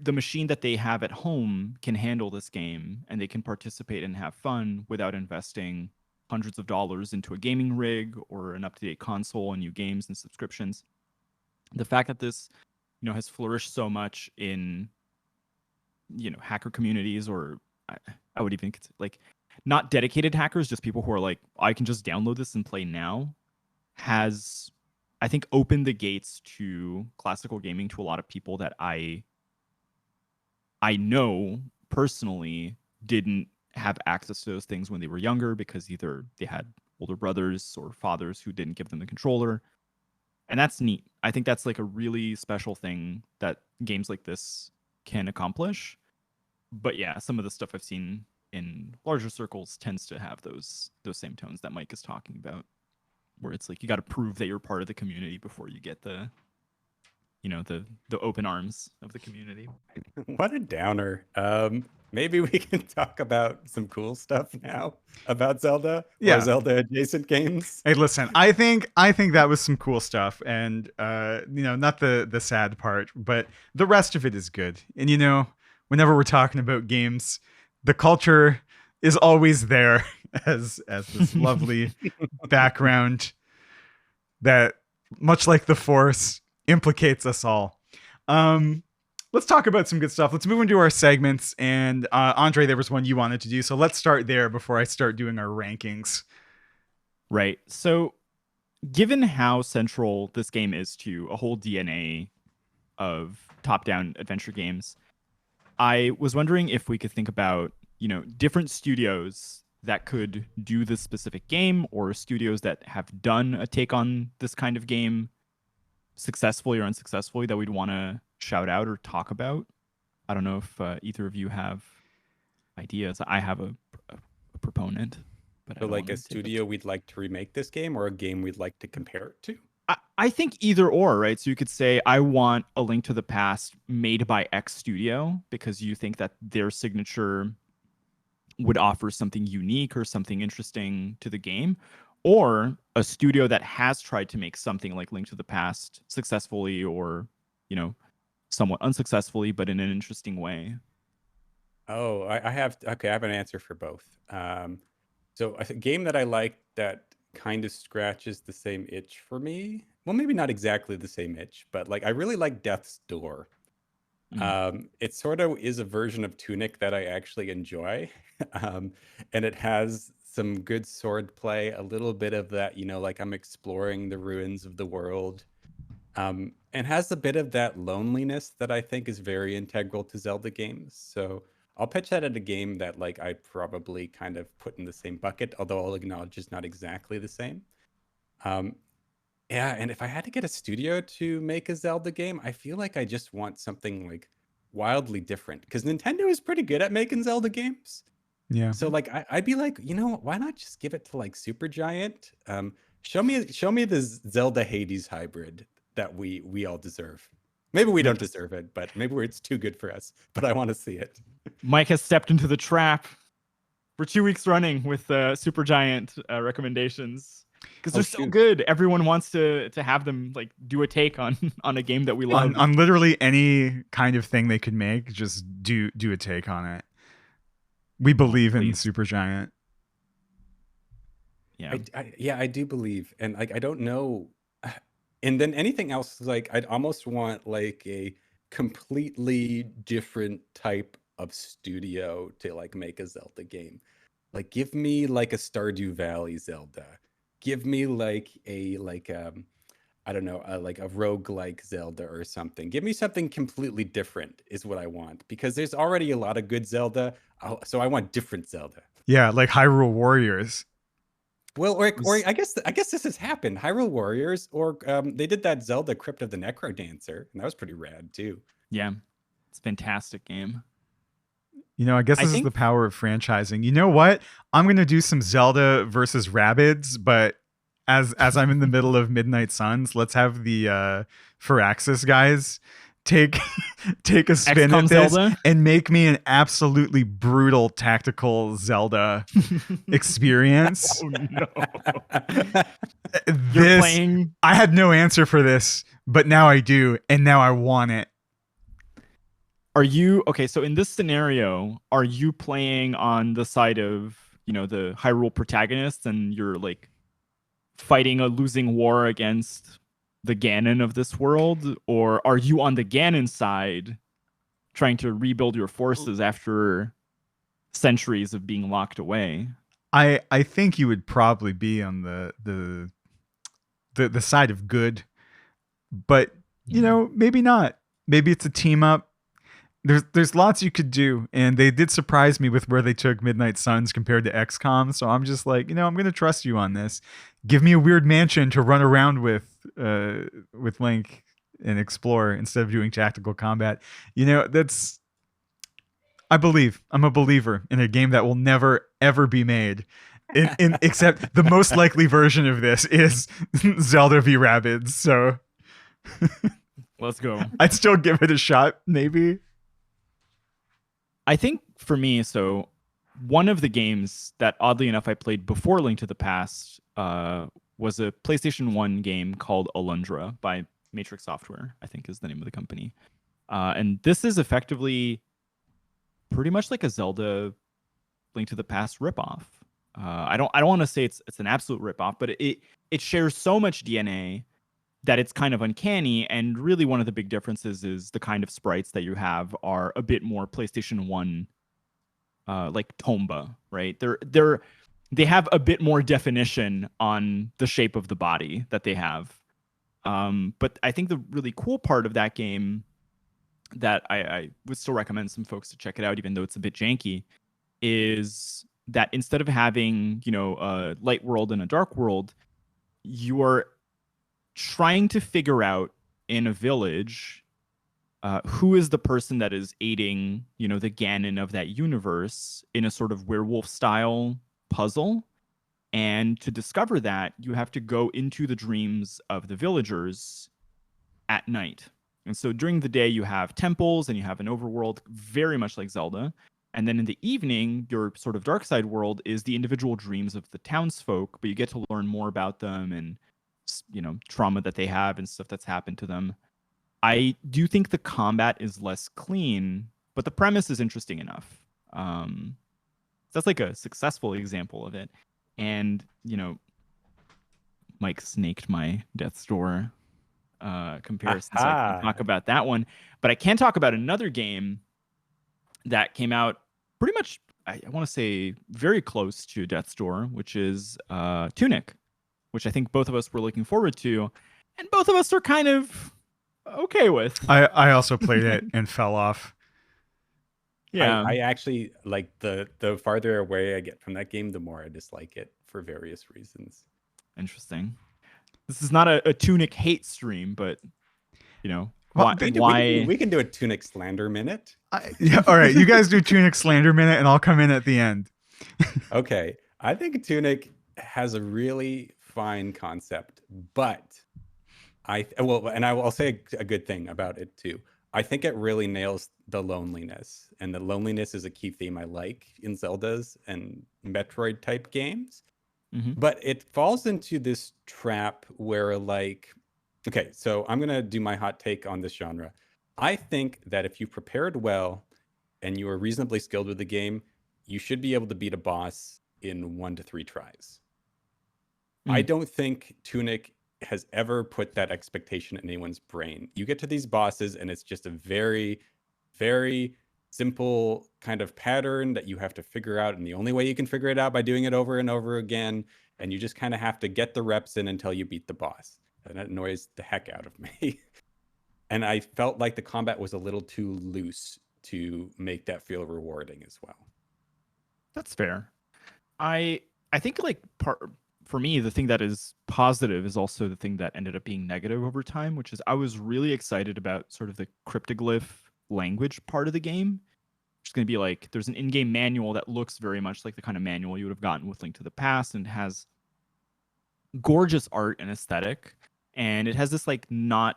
the machine that they have at home can handle this game, and they can participate and have fun without investing hundreds of dollars into a gaming rig or an up-to-date console and new games and subscriptions. The fact that this, you know, has flourished so much in, you know, hacker communities, or I would even like not dedicated hackers, just people who are like, I can just download this and play now, has, I think, opened the gates to classical gaming to a lot of people that I know personally didn't have access to those things when they were younger because either they had older brothers or fathers who didn't give them the controller. And that's neat. I think that's like a really special thing that games like this can accomplish. But yeah, some of the stuff I've seen in larger circles tends to have those same tones that Mike is talking about, where it's like you got to prove that you're part of the community before you get the open arms of the community. What a downer. Maybe we can talk about some cool stuff now about Zelda or Zelda adjacent games. Hey, listen, I think that was some cool stuff, and not the sad part, but the rest of it is good. And whenever we're talking about games, the culture is always there as this lovely background that, much like the Force, implicates us all. Let's talk about some good stuff. Let's move into our segments. And Andre, there was one you wanted to do, so let's start there before I start doing our rankings. Right. So given how central this game is to a whole DNA of top-down adventure games, I was wondering if we could think about, different studios that could do this specific game, or studios that have done a take on this kind of game successfully or unsuccessfully that we'd want to shout out or talk about. I don't know if either of you have ideas. I have a proponent. But so like a studio we'd like to remake this game, or a game we'd like to compare it to? I think either or, right? So you could say, I want A Link to the Past made by X studio because you think that their signature would offer something unique or something interesting to the game, or a studio that has tried to make something like Link to the Past successfully or, somewhat unsuccessfully, but in an interesting way. Oh, I have an answer for both. So a game that I like that kind of scratches the same itch for me. Well, maybe not exactly the same itch, but like I really like Death's Door. It sort of is a version of Tunic that I actually enjoy. And it has some good sword play, a little bit of that, like I'm exploring the ruins of the world. And has a bit of that loneliness that I think is very integral to Zelda games. So I'll pitch that at a game that like I probably kind of put in the same bucket, although I'll acknowledge it's not exactly the same. Yeah, and if I had to get a studio to make a Zelda game, I feel like I just want something like wildly different, because Nintendo is pretty good at making Zelda games. Yeah. So like I'd be like, why not just give it to like Supergiant? Show me the Zelda Hades hybrid that we all deserve. Maybe we don't deserve it, but maybe it's too good for us. But I want to see it. Mike has stepped into the trap for 2 weeks running with Supergiant recommendations. Because they're so good. Everyone wants to have them like do a take on a game that we love. On literally any kind of thing they could make, just do a take on it. We believe in Supergiant. Yeah. I do believe. And like I don't know. And then anything else, like I'd almost want like a completely different type of studio to like make a Zelda game. Like give me like a Stardew Valley Zelda. Give me like I don't know, like a roguelike Zelda or something. Give me something completely different is what I want, because there's already a lot of good Zelda. So I want different Zelda. Yeah, like Hyrule Warriors. Well, or I guess this has happened. Hyrule Warriors, or they did that Zelda Crypt of the Necro Dancer, and that was pretty rad too. Yeah, it's a fantastic game. I guess this is the power of franchising. You know what? I'm going to do some Zelda versus Rabbids, but as I'm in the middle of Midnight Suns, let's have the Firaxis guys take a spin at this Zelda? And make me an absolutely brutal tactical Zelda experience. Oh no. You're playing... I had no answer for this, but now I do, and now I want it. Are you okay? So in this scenario, are you playing on the side of the Hyrule protagonists, and you're like fighting a losing war against the Ganon of this world, or are you on the Ganon side, trying to rebuild your forces after centuries of being locked away? I think you would probably be on the side of good, but maybe not. Maybe it's a team up. there's lots you could do, and they did surprise me with where they took Midnight Suns compared to XCOM. So I'm just like, I'm gonna trust you on this. Give me a weird mansion to run around with Link and explore instead of doing tactical combat. That's I believe. I'm a believer in a game that will never ever be made. Except the most likely version of this is Zelda v. Rabbids. So let's go. I'd still give it a shot, maybe. I think for me, so one of the games that oddly enough I played before Link to the Past was a PlayStation 1 game called Alundra by Matrix Software, I think is the name of the company. And this is effectively pretty much like a Zelda Link to the Past ripoff. I don't want to say it's an absolute ripoff, but it shares so much DNA that it's kind of uncanny. And really one of the big differences is the kind of sprites that you have are a bit more PlayStation 1 like Tomba, right? They have a bit more definition on the shape of the body that they have. But I think the really cool part of that game that I would still recommend some folks to check it out, even though it's a bit janky, is that instead of having, a light world and a dark world, you are trying to figure out in a village who is the person that is aiding, the Ganon of that universe in a sort of werewolf style puzzle. And to discover that, you have to go into the dreams of the villagers at night. And so during the day, you have temples and you have an overworld very much like Zelda. And then in the evening, your sort of dark side world is the individual dreams of the townsfolk, but you get to learn more about them and, trauma that they have and stuff that's happened to them. I do think the combat is less clean, but the premise is interesting enough. That's like a successful example of it. And, Mike snaked my Death's Door comparison, so I can talk about that one. But I can talk about another game that came out pretty much, I want to say, very close to Death's Door, which is Tunic, which I think both of us were looking forward to, and both of us are kind of okay with. I also played it and fell off. Yeah, I actually like the farther away I get from that game, the more I dislike it for various reasons. Interesting. This is not a Tunic hate stream, but why we can do a Tunic slander minute. All right, you guys do Tunic slander minute, and I'll come in at the end. Okay, I think Tunic has a really fine concept, but I'll say a good thing about it too. I think it really nails the loneliness, and the loneliness is a key theme I like in Zeldas and Metroid type games. Mm-hmm. But it falls into this trap where okay, so I'm going to do my hot take on this genre. I think that if you prepared well and you are reasonably skilled with the game, you should be able to beat a boss in 1 to 3 tries. I don't think Tunic has ever put that expectation in anyone's brain. You get to these bosses and it's just a very, very simple kind of pattern that you have to figure out. And the only way you can figure it out by doing it over and over again. And you just kind of have to get the reps in until you beat the boss. And that annoys the heck out of me. And I felt like the combat was a little too loose to make that feel rewarding as well. That's fair. I think for me, the thing that is positive is also the thing that ended up being negative over time, which is I was really excited about sort of the cryptoglyph language part of the game. Which is going to be like, there's an in-game manual that looks very much like the kind of manual you would have gotten with Link to the Past, and has gorgeous art and aesthetic. And it has this the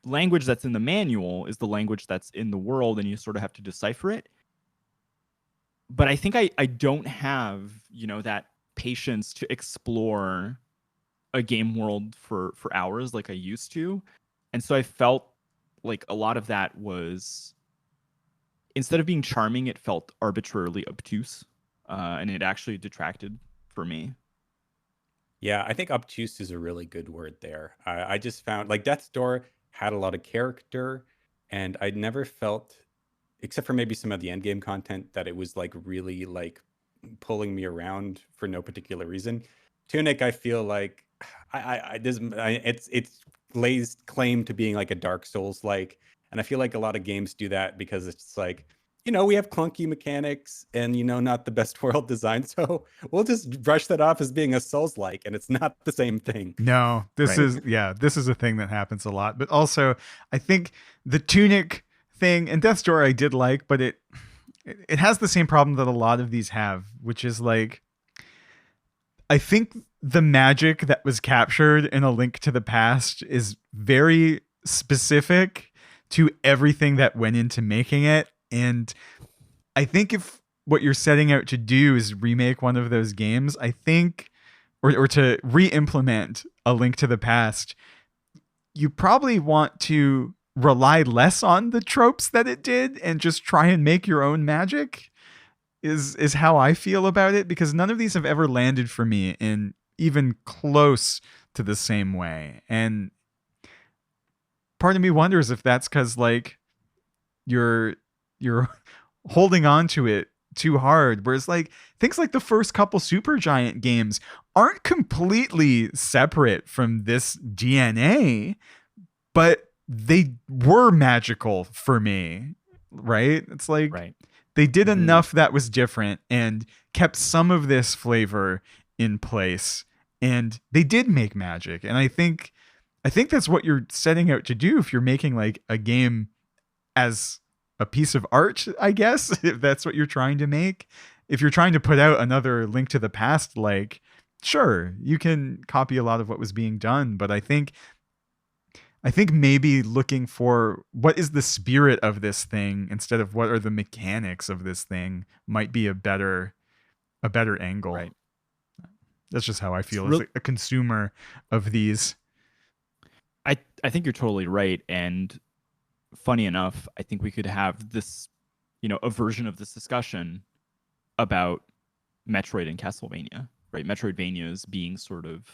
language that's in the manual is the language that's in the world, and you sort of have to decipher it. But I think I don't have, that patience to explore a game world for hours like I used to. And so I felt like a lot of that was, instead of being charming, it felt arbitrarily obtuse. And it actually detracted for me. Yeah, I think obtuse is a really good word there. I just found Death's Door had a lot of character, and I never felt, except for maybe some of the endgame content, that it was really pulling me around for no particular reason. Tunic, I feel like it's lays claim to being like a Dark Souls And I feel like a lot of games do that because it's like, we have clunky mechanics and, not the best world design. So we'll just brush that off as being a Souls-like, and it's not the same thing. No, this is a thing that happens a lot. But also, I think the Tunic thing and Death's Door I did like, but it has the same problem that a lot of these have, which is like, I think the magic that was captured in A Link to the Past is very specific to everything that went into making it. And I think if what you're setting out to do is remake one of those games, I think, or to re-implement A Link to the Past, you probably want to rely less on the tropes that it did and just try and make your own magic is how I feel about it, because none of these have ever landed for me in even close to the same way. And part of me wonders if that's because like you're holding on to it too hard, whereas like things like the first couple Supergiant games aren't completely separate from this DNA, but they were magical for me, right? It's like they did enough that was different and kept some of this flavor in place, and they did make magic. And I think that's what you're setting out to do if you're making like a game as a piece of art, I guess, if that's what you're trying to make. If you're trying to put out another Link to the Past, like, sure, you can copy a lot of what was being done, but I think maybe looking for what is the spirit of this thing instead of what are the mechanics of this thing might be a better angle. Right. That's just how I feel as a consumer of these. I think you're totally right. And funny enough, I think we could have this, a version of this discussion about Metroid and Castlevania, right? Metroidvanias being sort of,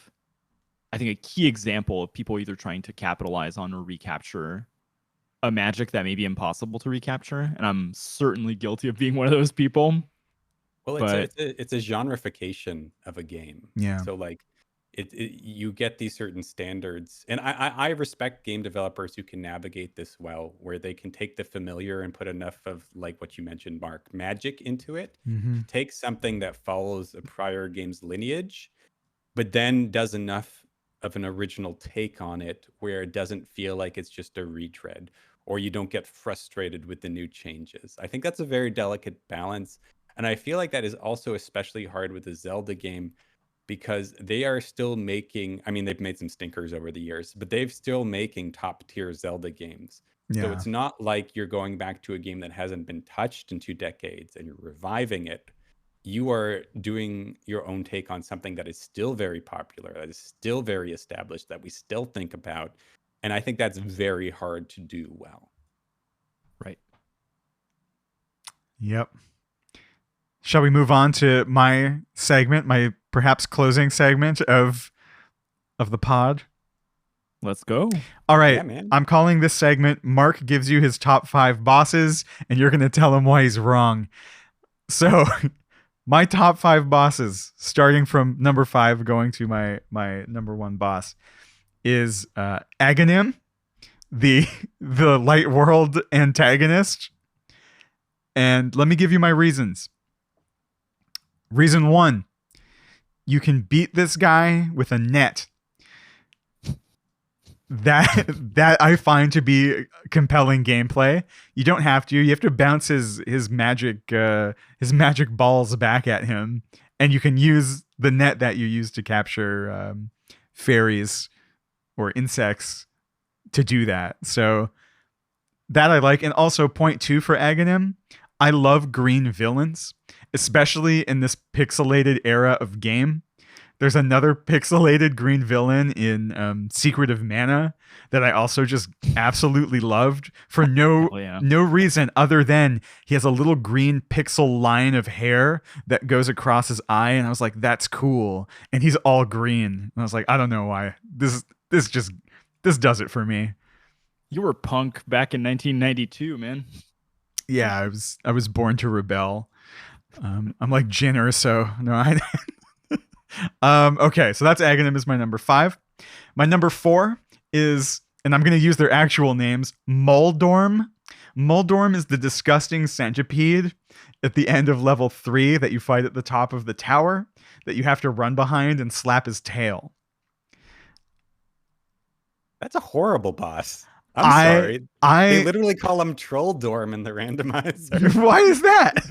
I think, a key example of people either trying to capitalize on or recapture a magic that may be impossible to recapture. And I'm certainly guilty of being one of those people. Well, it's a genreification of a game. Yeah. So like you get these certain standards, and I respect game developers who can navigate this well, where they can take the familiar and put enough of, like what you mentioned, Mark, magic into it, take something that follows a prior game's lineage, but then does enough of an original take on it where it doesn't feel like it's just a retread, or you don't get frustrated with the new changes. I think that's a very delicate balance. And I feel like that is also especially hard with the Zelda game, because they are still making, I mean, they've made some stinkers over the years, but they've still making top tier Zelda games. Yeah. So it's not like you're going back to a game that hasn't been touched in 2 decades and you're reviving it. You are doing your own take on something that is still very popular, that is still very established, that we still think about. And I think that's very hard to do well. Right. Yep. Shall we move on to my segment, my perhaps closing segment of the pod? Let's go. All right. Yeah, man. I'm calling this segment Marc gives you his top 5 bosses, and you're going to tell him why he's wrong. So my top 5 bosses, starting from number 5, going to my number 1 boss, is Aghanim, the Light World antagonist. And let me give you my reasons. Reason 1, you can beat this guy with a net. That I find to be compelling gameplay. You don't have to. You have to bounce his magic balls back at him, and you can use the net that you use to capture fairies or insects to do that. So that I like. And also point 2 for Aghanim, I love green villains, especially in this pixelated era of game. There's another pixelated green villain in Secret of Mana that I also just absolutely loved for no reason other than he has a little green pixel line of hair that goes across his eye, and I was like, that's cool. And he's all green. And I was like, I don't know why. This does it for me. You were punk back in 1992, man. Yeah, I was born to rebel. I'm like Jin Urso. No, okay, so that's Aghanim is my number 5. My number 4 is and I'm going to use their actual names, Muldorm. Muldorm is the disgusting centipede at the end of level 3 that you fight at the top of the tower that you have to run behind and slap his tail. That's a horrible boss. I'm sorry. They literally call him Trolldorm in the randomizer. Why is that?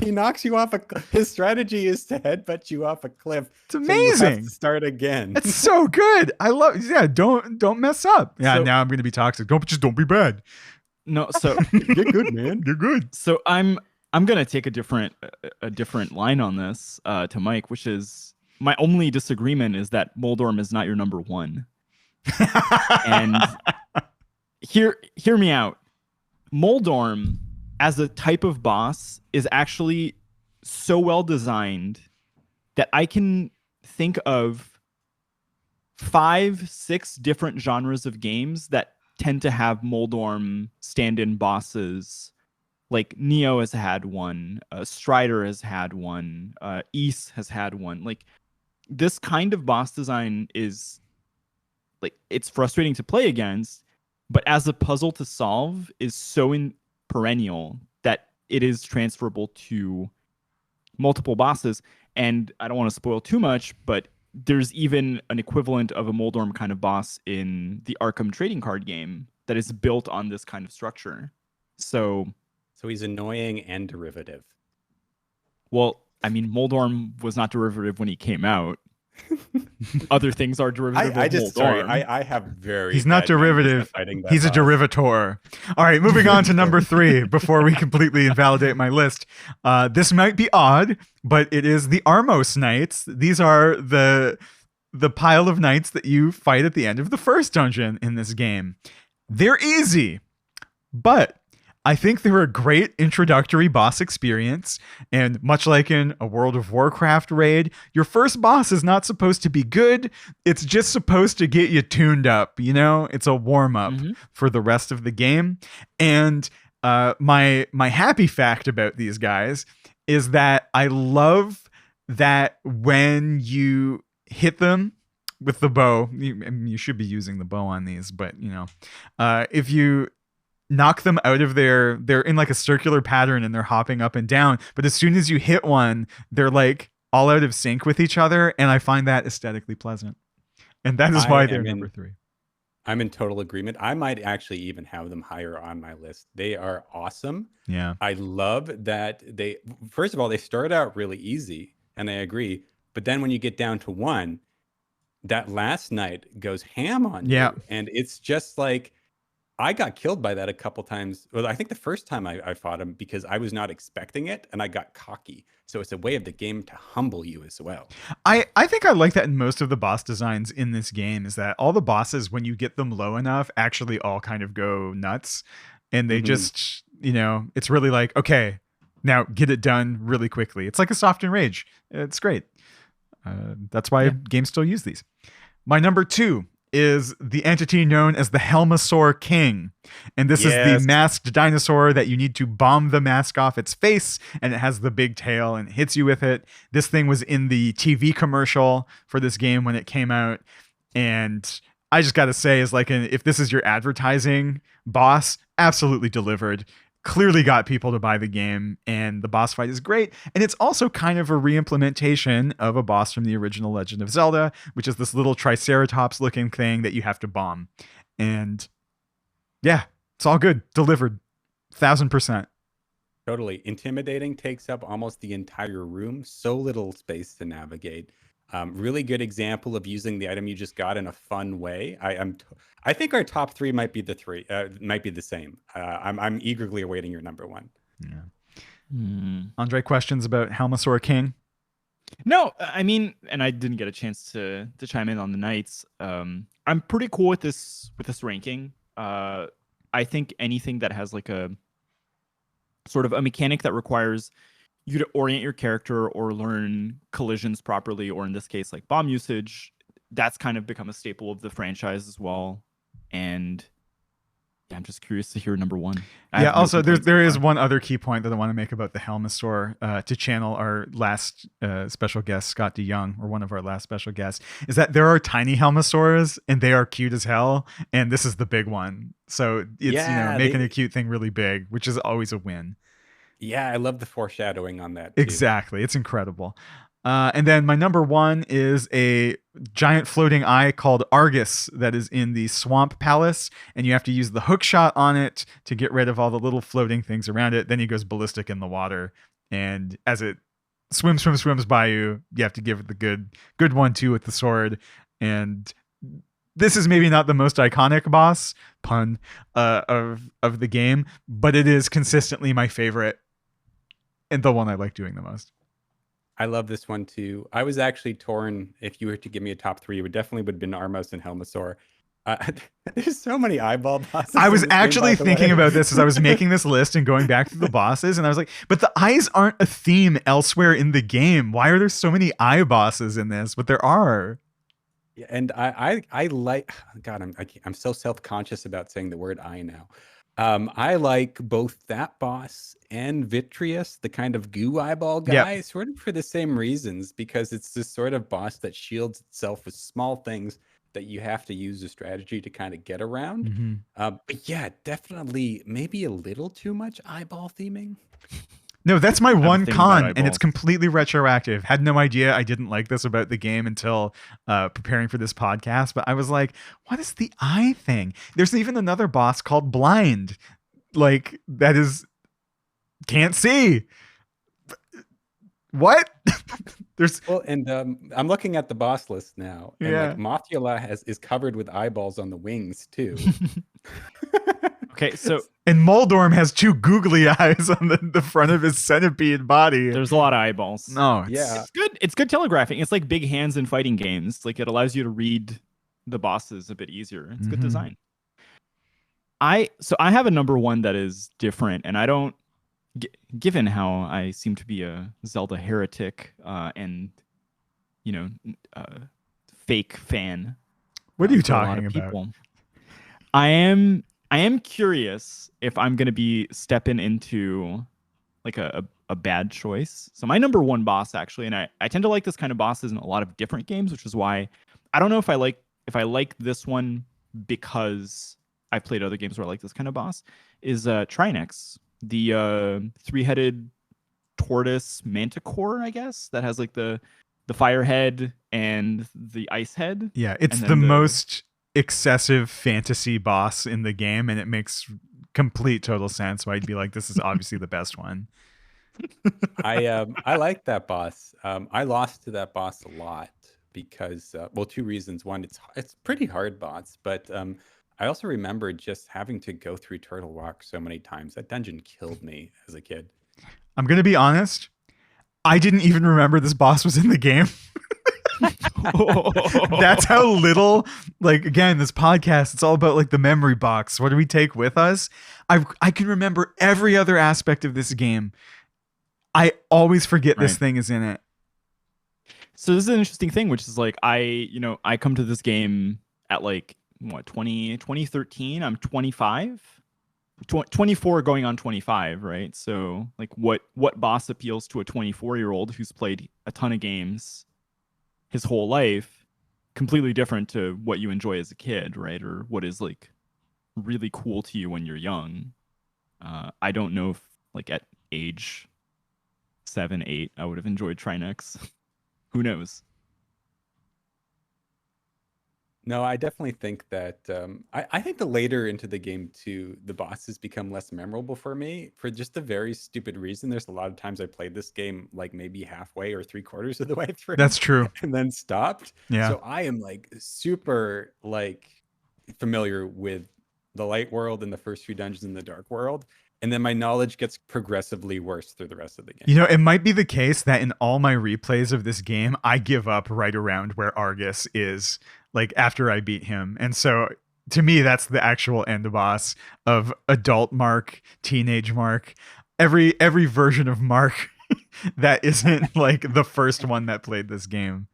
He knocks you off his strategy is to headbutt you off a cliff. It's amazing. So you have to start again. It's so good. I love. Yeah, don't mess up. Yeah, so, now I'm gonna be toxic. Don't be bad. No, so you're good, man. You're good. So I'm gonna take a different line on this to Mike, which is my only disagreement is that Muldorm is not your number 1. And hear me out. Muldorm as a type of boss is actually so well designed that I can think of 5-6 different genres of games that tend to have Muldorm stand-in bosses. Like Neo has had one, Strider has had one, Ys has had one. Like this kind of boss design is like it's frustrating to play against, but as a puzzle to solve is so perennial that it is transferable to multiple bosses. And I don't want to spoil too much, but there's even an equivalent of a Muldorm kind of boss in the Arkham trading card game that is built on this kind of structure. So he's annoying and derivative. Well, I mean, Muldorm was not derivative when he came out. Other things are derivative. I have very. He's not derivative. He's a derivator. All right, moving on to number 3 before we completely invalidate my list. This might be odd, but it is the Armos Knights. These are the pile of knights that you fight at the end of the first dungeon in this game. They're easy, but I think they're a great introductory boss experience, and much like in a World of Warcraft raid, your first boss is not supposed to be good, it's just supposed to get you tuned up, you know? It's a warm-up for the rest of the game. And my happy fact about these guys is that I love that when you hit them with the bow, you should be using the bow on these, but, you know, if you knock them out of they're in like a circular pattern and they're hopping up and down, but as soon as you hit one, they're like all out of sync with each other, and I find that aesthetically pleasant, and that is why they're number 3. I'm in total agreement. I might actually even have them higher on my list. They are awesome. Yeah, I love that they, first of all, they start out really easy, and I agree, but then when you get down to 1, that last night goes ham on you, and it's just like, I got killed by that a couple times. Well, I think the first time I fought him because I was not expecting it and I got cocky. So it's a way of the game to humble you as well. I think I like that in most of the boss designs in this game is that all the bosses, when you get them low enough, actually all kind of go nuts. And they just, you know, it's really like, okay, now get it done really quickly. It's like a soft and rage. It's great. That's why games still use these. My number 2 is the entity known as the Helmasaur King. And this is the masked dinosaur that you need to bomb the mask off its face, and it has the big tail and hits you with it. This thing was in the TV commercial for this game when it came out. And I just got to say, is like, if this is your advertising boss, absolutely delivered. Clearly got people to buy the game, and the boss fight is great. And it's also kind of a re-implementation of a boss from the original Legend of Zelda, which is this little Triceratops looking thing that you have to bomb. And yeah, it's all good. Delivered. 1000%. Totally. Intimidating, takes up almost the entire room. So little space to navigate. Really good example of using the item you just got in a fun way. I think our top 3 might be might be the same. I'm eagerly awaiting your number 1. Yeah. Andre, questions about Helmasaur King? No, I mean, and I didn't get a chance to chime in on the Knights. I'm pretty cool with this ranking. I think anything that has like a sort of a mechanic that requires you to orient your character or learn collisions properly, or in this case, like bomb usage, that's kind of become a staple of the franchise as well. And yeah, I'm just curious to hear number one. Yeah, also there is one other key point that I want to make about the Helmasaur, to channel our last special guest, Scott DeYoung, or one of our last special guests, is that there are tiny Helmasaurs and they are cute as hell, and this is the big one. So it's making a cute thing really big, which is always a win. Yeah, I love the foreshadowing on that too. Exactly. It's incredible. And then my number one is a giant floating eye called Argus that is in the Swamp Palace, and you have to use the hook shot on it to get rid of all the little floating things around it. Then he goes ballistic in the water, and as it swims by you, you have to give it the good 1-2 with the sword. And this is maybe not the most iconic boss, pun, of the game, but it is consistently my favorite and the one I like doing the most. I love this one too. I was actually torn. If you were to give me a top three, it would definitely have been Armos and Helmasaur. There's so many eyeball bosses. I was actually thinking about this as I was making this list and going back to the bosses, and I was like, but the eyes aren't a theme elsewhere in the game. Why are there so many eye bosses in this? But there are. Yeah, and I like, God, I'm so self-conscious about saying the word eye now. I like both that boss and Vitreous, the kind of goo eyeball guy, sort of for the same reasons, because it's this sort of boss that shields itself with small things that you have to use a strategy to kind of get around. Mm-hmm. But yeah, definitely maybe a little too much eyeball theming. No, that's my one con, and it's completely retroactive. Had no idea I didn't like this about the game until preparing for this podcast, but I was like, what is the eye thing? There's even another boss called Blind, like, that is can't see. What? And I'm looking at the boss list now, and like Mothula is covered with eyeballs on the wings too. Okay, so and Moldorm has two googly eyes on the front of his centipede body. There's a lot of eyeballs. No, it's good. It's good telegraphing. It's like big hands in fighting games. Like, it allows you to read the bosses a bit easier. It's good design. I have a number one that is different, and I don't. Given how I seem to be a Zelda heretic and fake fan. What are you talking about? People, I am curious if I'm going to be stepping into like a bad choice. So my number one boss, actually, and I tend to like this kind of bosses in a lot of different games, which is why I don't know if I like this one because I've played other games where I like this kind of boss, is Trinex, the three-headed tortoise manticore, I guess, that has like the fire head and the ice head. Yeah, it's the most excessive fantasy boss in the game, and it makes complete total sense why I'd be like, this is obviously the best one. I like that boss. I lost to that boss a lot because two reasons. One, it's pretty hard boss, but I also remember just having to go through Turtle Rock so many times. That dungeon killed me as a kid. I'm gonna be honest, I didn't even remember this boss was in the game. That's how little, like, again, this podcast, it's all about like the memory box. What do we take with us? I can remember every other aspect of this game. I always forget this thing is in it. So this is an interesting thing, which is like, I come to this game at like 2013. I'm 25, 24 going on 25, right? So like what boss appeals to a 24-year-old who's played a ton of games his whole life, completely different to what you enjoy as a kid, right? Or what is like really cool to you when you're young. I don't know if like at age 7, 8, I would have enjoyed Trinex. Who knows? No, I definitely think that I think the later into the game too, the bosses become less memorable for me for just a very stupid reason. There's a lot of times I played this game like maybe halfway or 3/4 of the way through. That's true. And then stopped. Yeah. So I am like super like familiar with the light world and the first few dungeons in the dark world. And then my knowledge gets progressively worse through the rest of the game. You know, it might be the case that in all my replays of this game, I give up right around where Argus is, like after I beat him. And so to me, that's the actual end boss of adult Marc, teenage Marc, every version of Marc that isn't like the first one that played this game.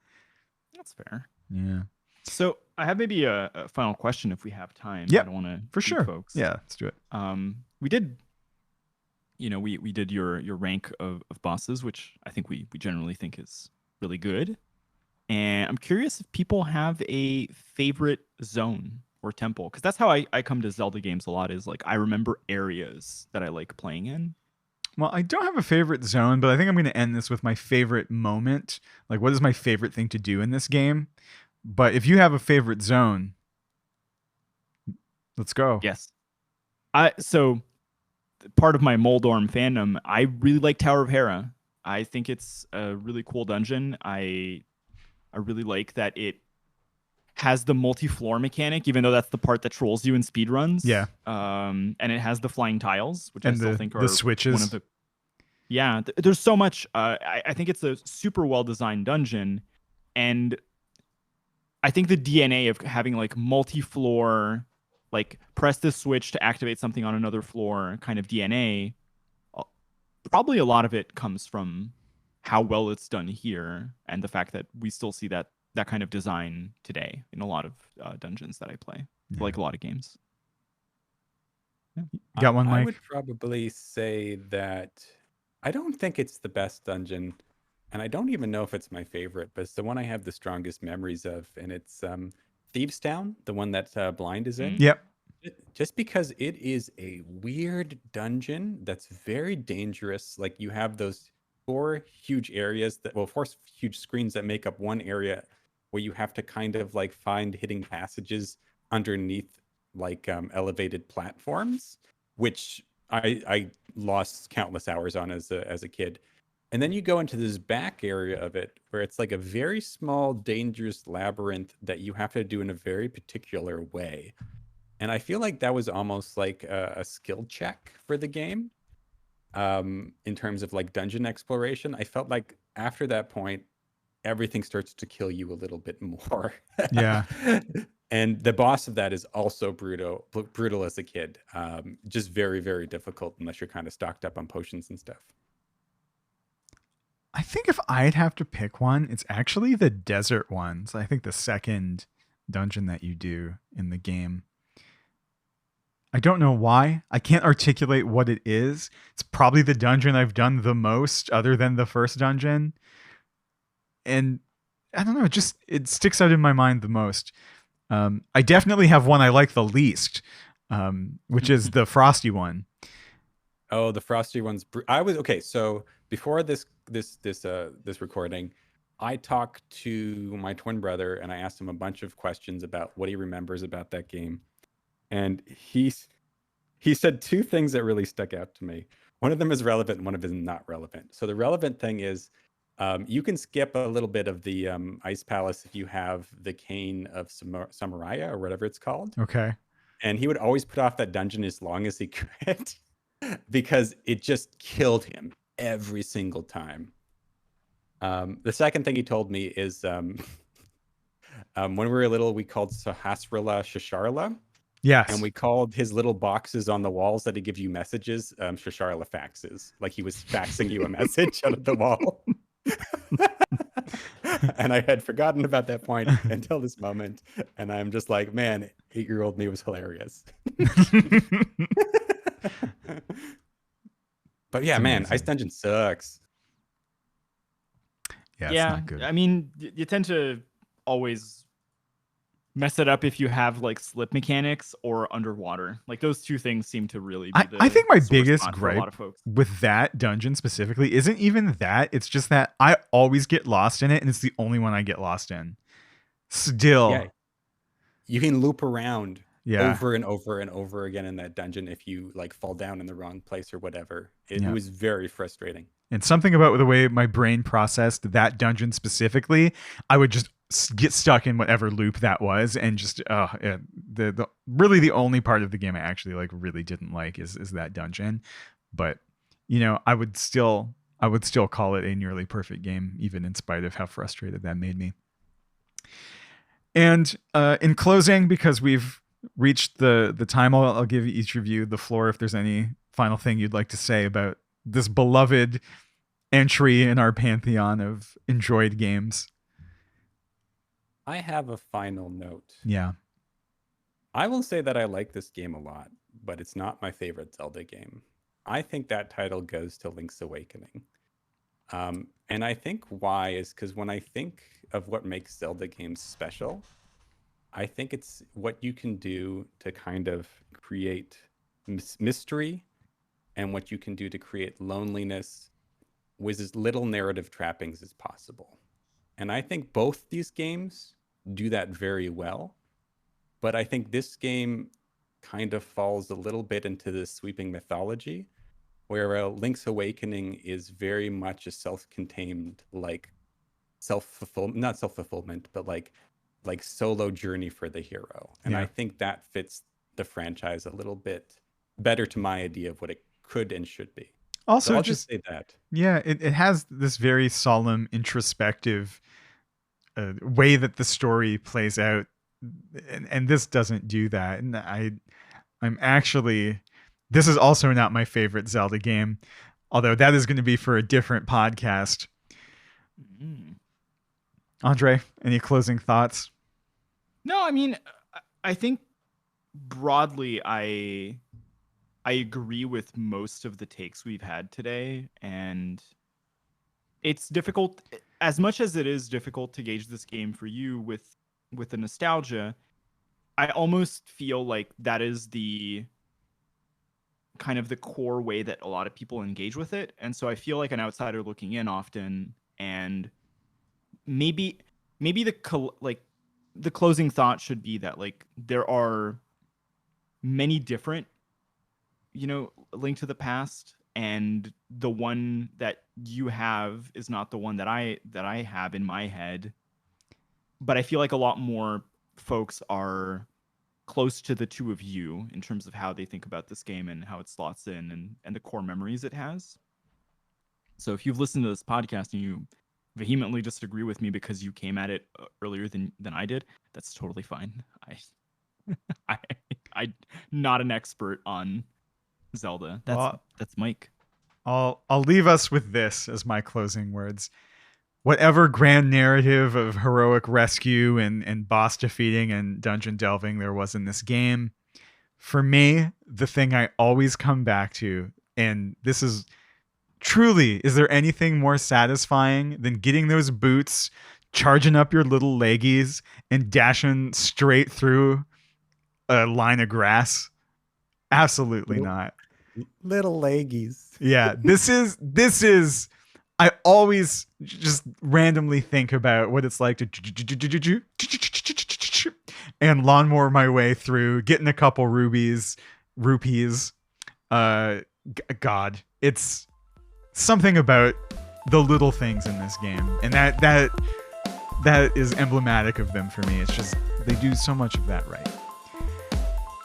That's fair. Yeah. So I have maybe a final question if we have time. Yeah, I don't want to for sure. folks. Yeah, let's do it. We did, we did your rank of bosses, which I think we generally think is really good. And I'm curious if people have a favorite zone or temple, because that's how I come to Zelda games a lot. Is like I remember areas that I like playing in. Well, I don't have a favorite zone, but I think I'm going to end this with my favorite moment. Like, what is my favorite thing to do in this game? But if you have a favorite zone, let's go. Yes. So part of my Moldorm fandom, I really like Tower of Hera. I think it's a really cool dungeon. I really like that it has the multi-floor mechanic, even though that's the part that trolls you in speedruns. Yeah. And it has the flying tiles, which and I still think are the switches. One of the. Yeah, there's so much. I think it's a super well-designed dungeon, and I think the DNA of having like multi-floor, like press this switch to activate something on another floor kind of DNA, probably a lot of it comes from how well it's done here and the fact that we still see that kind of design today in a lot of dungeons that I play, like a lot of games. Yeah. You got one, Mike? I would probably say that I don't think it's the best dungeon, and I don't even know if it's my favorite, but it's the one I have the strongest memories of, and it's Thieves Town, the one that Blind is in. Yep. Just because it is a weird dungeon that's very dangerous. Like you have those 4 huge areas that, 4 huge screens that make up one area where you have to kind of like find hidden passages underneath like elevated platforms, which I lost countless hours on as a kid. And then you go into this back area of it where it's like a very small, dangerous labyrinth that you have to do in a very particular way. And I feel like that was almost like a skill check for the game in terms of like dungeon exploration. I felt like after that point, everything starts to kill you a little bit more. Yeah. And the boss of that is also brutal as a kid. Just very, very difficult unless you're kind of stocked up on potions and stuff. I think if I'd have to pick one, it's actually the desert ones. I think the second dungeon that you do in the game. I don't know why. I can't articulate what it is. It's probably the dungeon I've done the most other than the first dungeon. And I don't know, it sticks out in my mind the most. I definitely have one I like the least, which is the frosty one. Oh, the frosty one's okay. So before this recording, I talked to my twin brother and I asked him a bunch of questions about what he remembers about that game. And he said 2 things that really stuck out to me. One of them is relevant and one of them is not relevant. So the relevant thing is you can skip a little bit of the Ice Palace if you have the Cane of Samaraya or whatever it's called. Okay. And he would always put off that dungeon as long as he could because it just killed him every single time. The second thing he told me is when we were little, we called Sahasrara Shasharla. Yes. And we called his little boxes on the walls that he gives you messages, Shasharla faxes. Like he was faxing you a message out of the wall. And I had forgotten about that point until this moment. And I'm just like, man, 8-year-old me was hilarious. But yeah, man, Ice Dungeon sucks. Yeah, it's not good. I mean, you tend to always mess it up if you have like slip mechanics or underwater. Like those 2 things seem to really be I think my biggest gripe with that dungeon specifically isn't even that. It's just that I always get lost in it, and it's the only one I get lost in. Still. Yeah. You can loop around over and over and over again in that dungeon if you like fall down in the wrong place or whatever. It was very frustrating. And something about the way my brain processed that dungeon specifically, I would just get stuck in whatever loop that was, and just the really the only part of the game I actually like really didn't like is that dungeon. But I would still call it a nearly perfect game, even in spite of how frustrated that made me. And in closing, because we've reached the time, I'll give each of you the floor if there's any final thing you'd like to say about this beloved entry in our pantheon of enjoyed games. I have a final note. Yeah. I will say that I like this game a lot, but it's not my favorite Zelda game. I think that title goes to Link's Awakening. And I think why is because when I think of what makes Zelda games special, I think it's what you can do to kind of create mystery and what you can do to create loneliness with as little narrative trappings as possible. And I think both these games do that very well. But I think this game kind of falls a little bit into this sweeping mythology, where Link's Awakening is very much a self-contained, like not self-fulfillment, but like solo journey for the hero. And I think that fits the franchise a little bit better to my idea of what it could and should be. Also, so I'll just say that. Yeah, it has this very solemn, introspective way that the story plays out. And this doesn't do that. And I'm actually, this is also not my favorite Zelda game, although that is going to be for a different podcast. Andre, any closing thoughts? No, I mean, I think broadly, I agree with most of the takes we've had today, and it's difficult, as much as it is difficult to gauge this game for you with the nostalgia. I almost feel like that is the kind of the core way that a lot of people engage with it, and so I feel like an outsider looking in often, and maybe the closing thought should be that like there are many different, Link to the Past, and the one that you have is not the one that I have in my head. But I feel like a lot more folks are close to the two of you in terms of how they think about this game and how it slots in and the core memories it has. So if you've listened to this podcast and you vehemently disagree with me because you came at it earlier than I did, that's totally fine. I'm not an expert on Zelda. That's Mike. I'll leave us with this as my closing words. Whatever grand narrative of heroic rescue and boss defeating and dungeon delving there was in this game, for me, the thing I always come back to, and this is truly, is there anything more satisfying than getting those boots, charging up your little leggies, and dashing straight through a line of grass? Absolutely not. Little leggies. Yeah, this is I always just randomly think about what it's like to and lawnmower my way through, getting a couple rupees. God, it's something about the little things in this game, and that is emblematic of them for me. It's just they do so much of that right.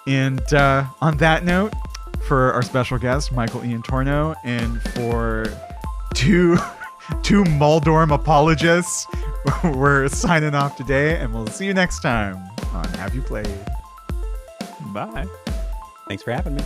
And on that note, for our special guest, Michael Iantorno, and for two Muldorm apologists, we're signing off today, and we'll see you next time on Have You Played? Bye. Thanks for having me.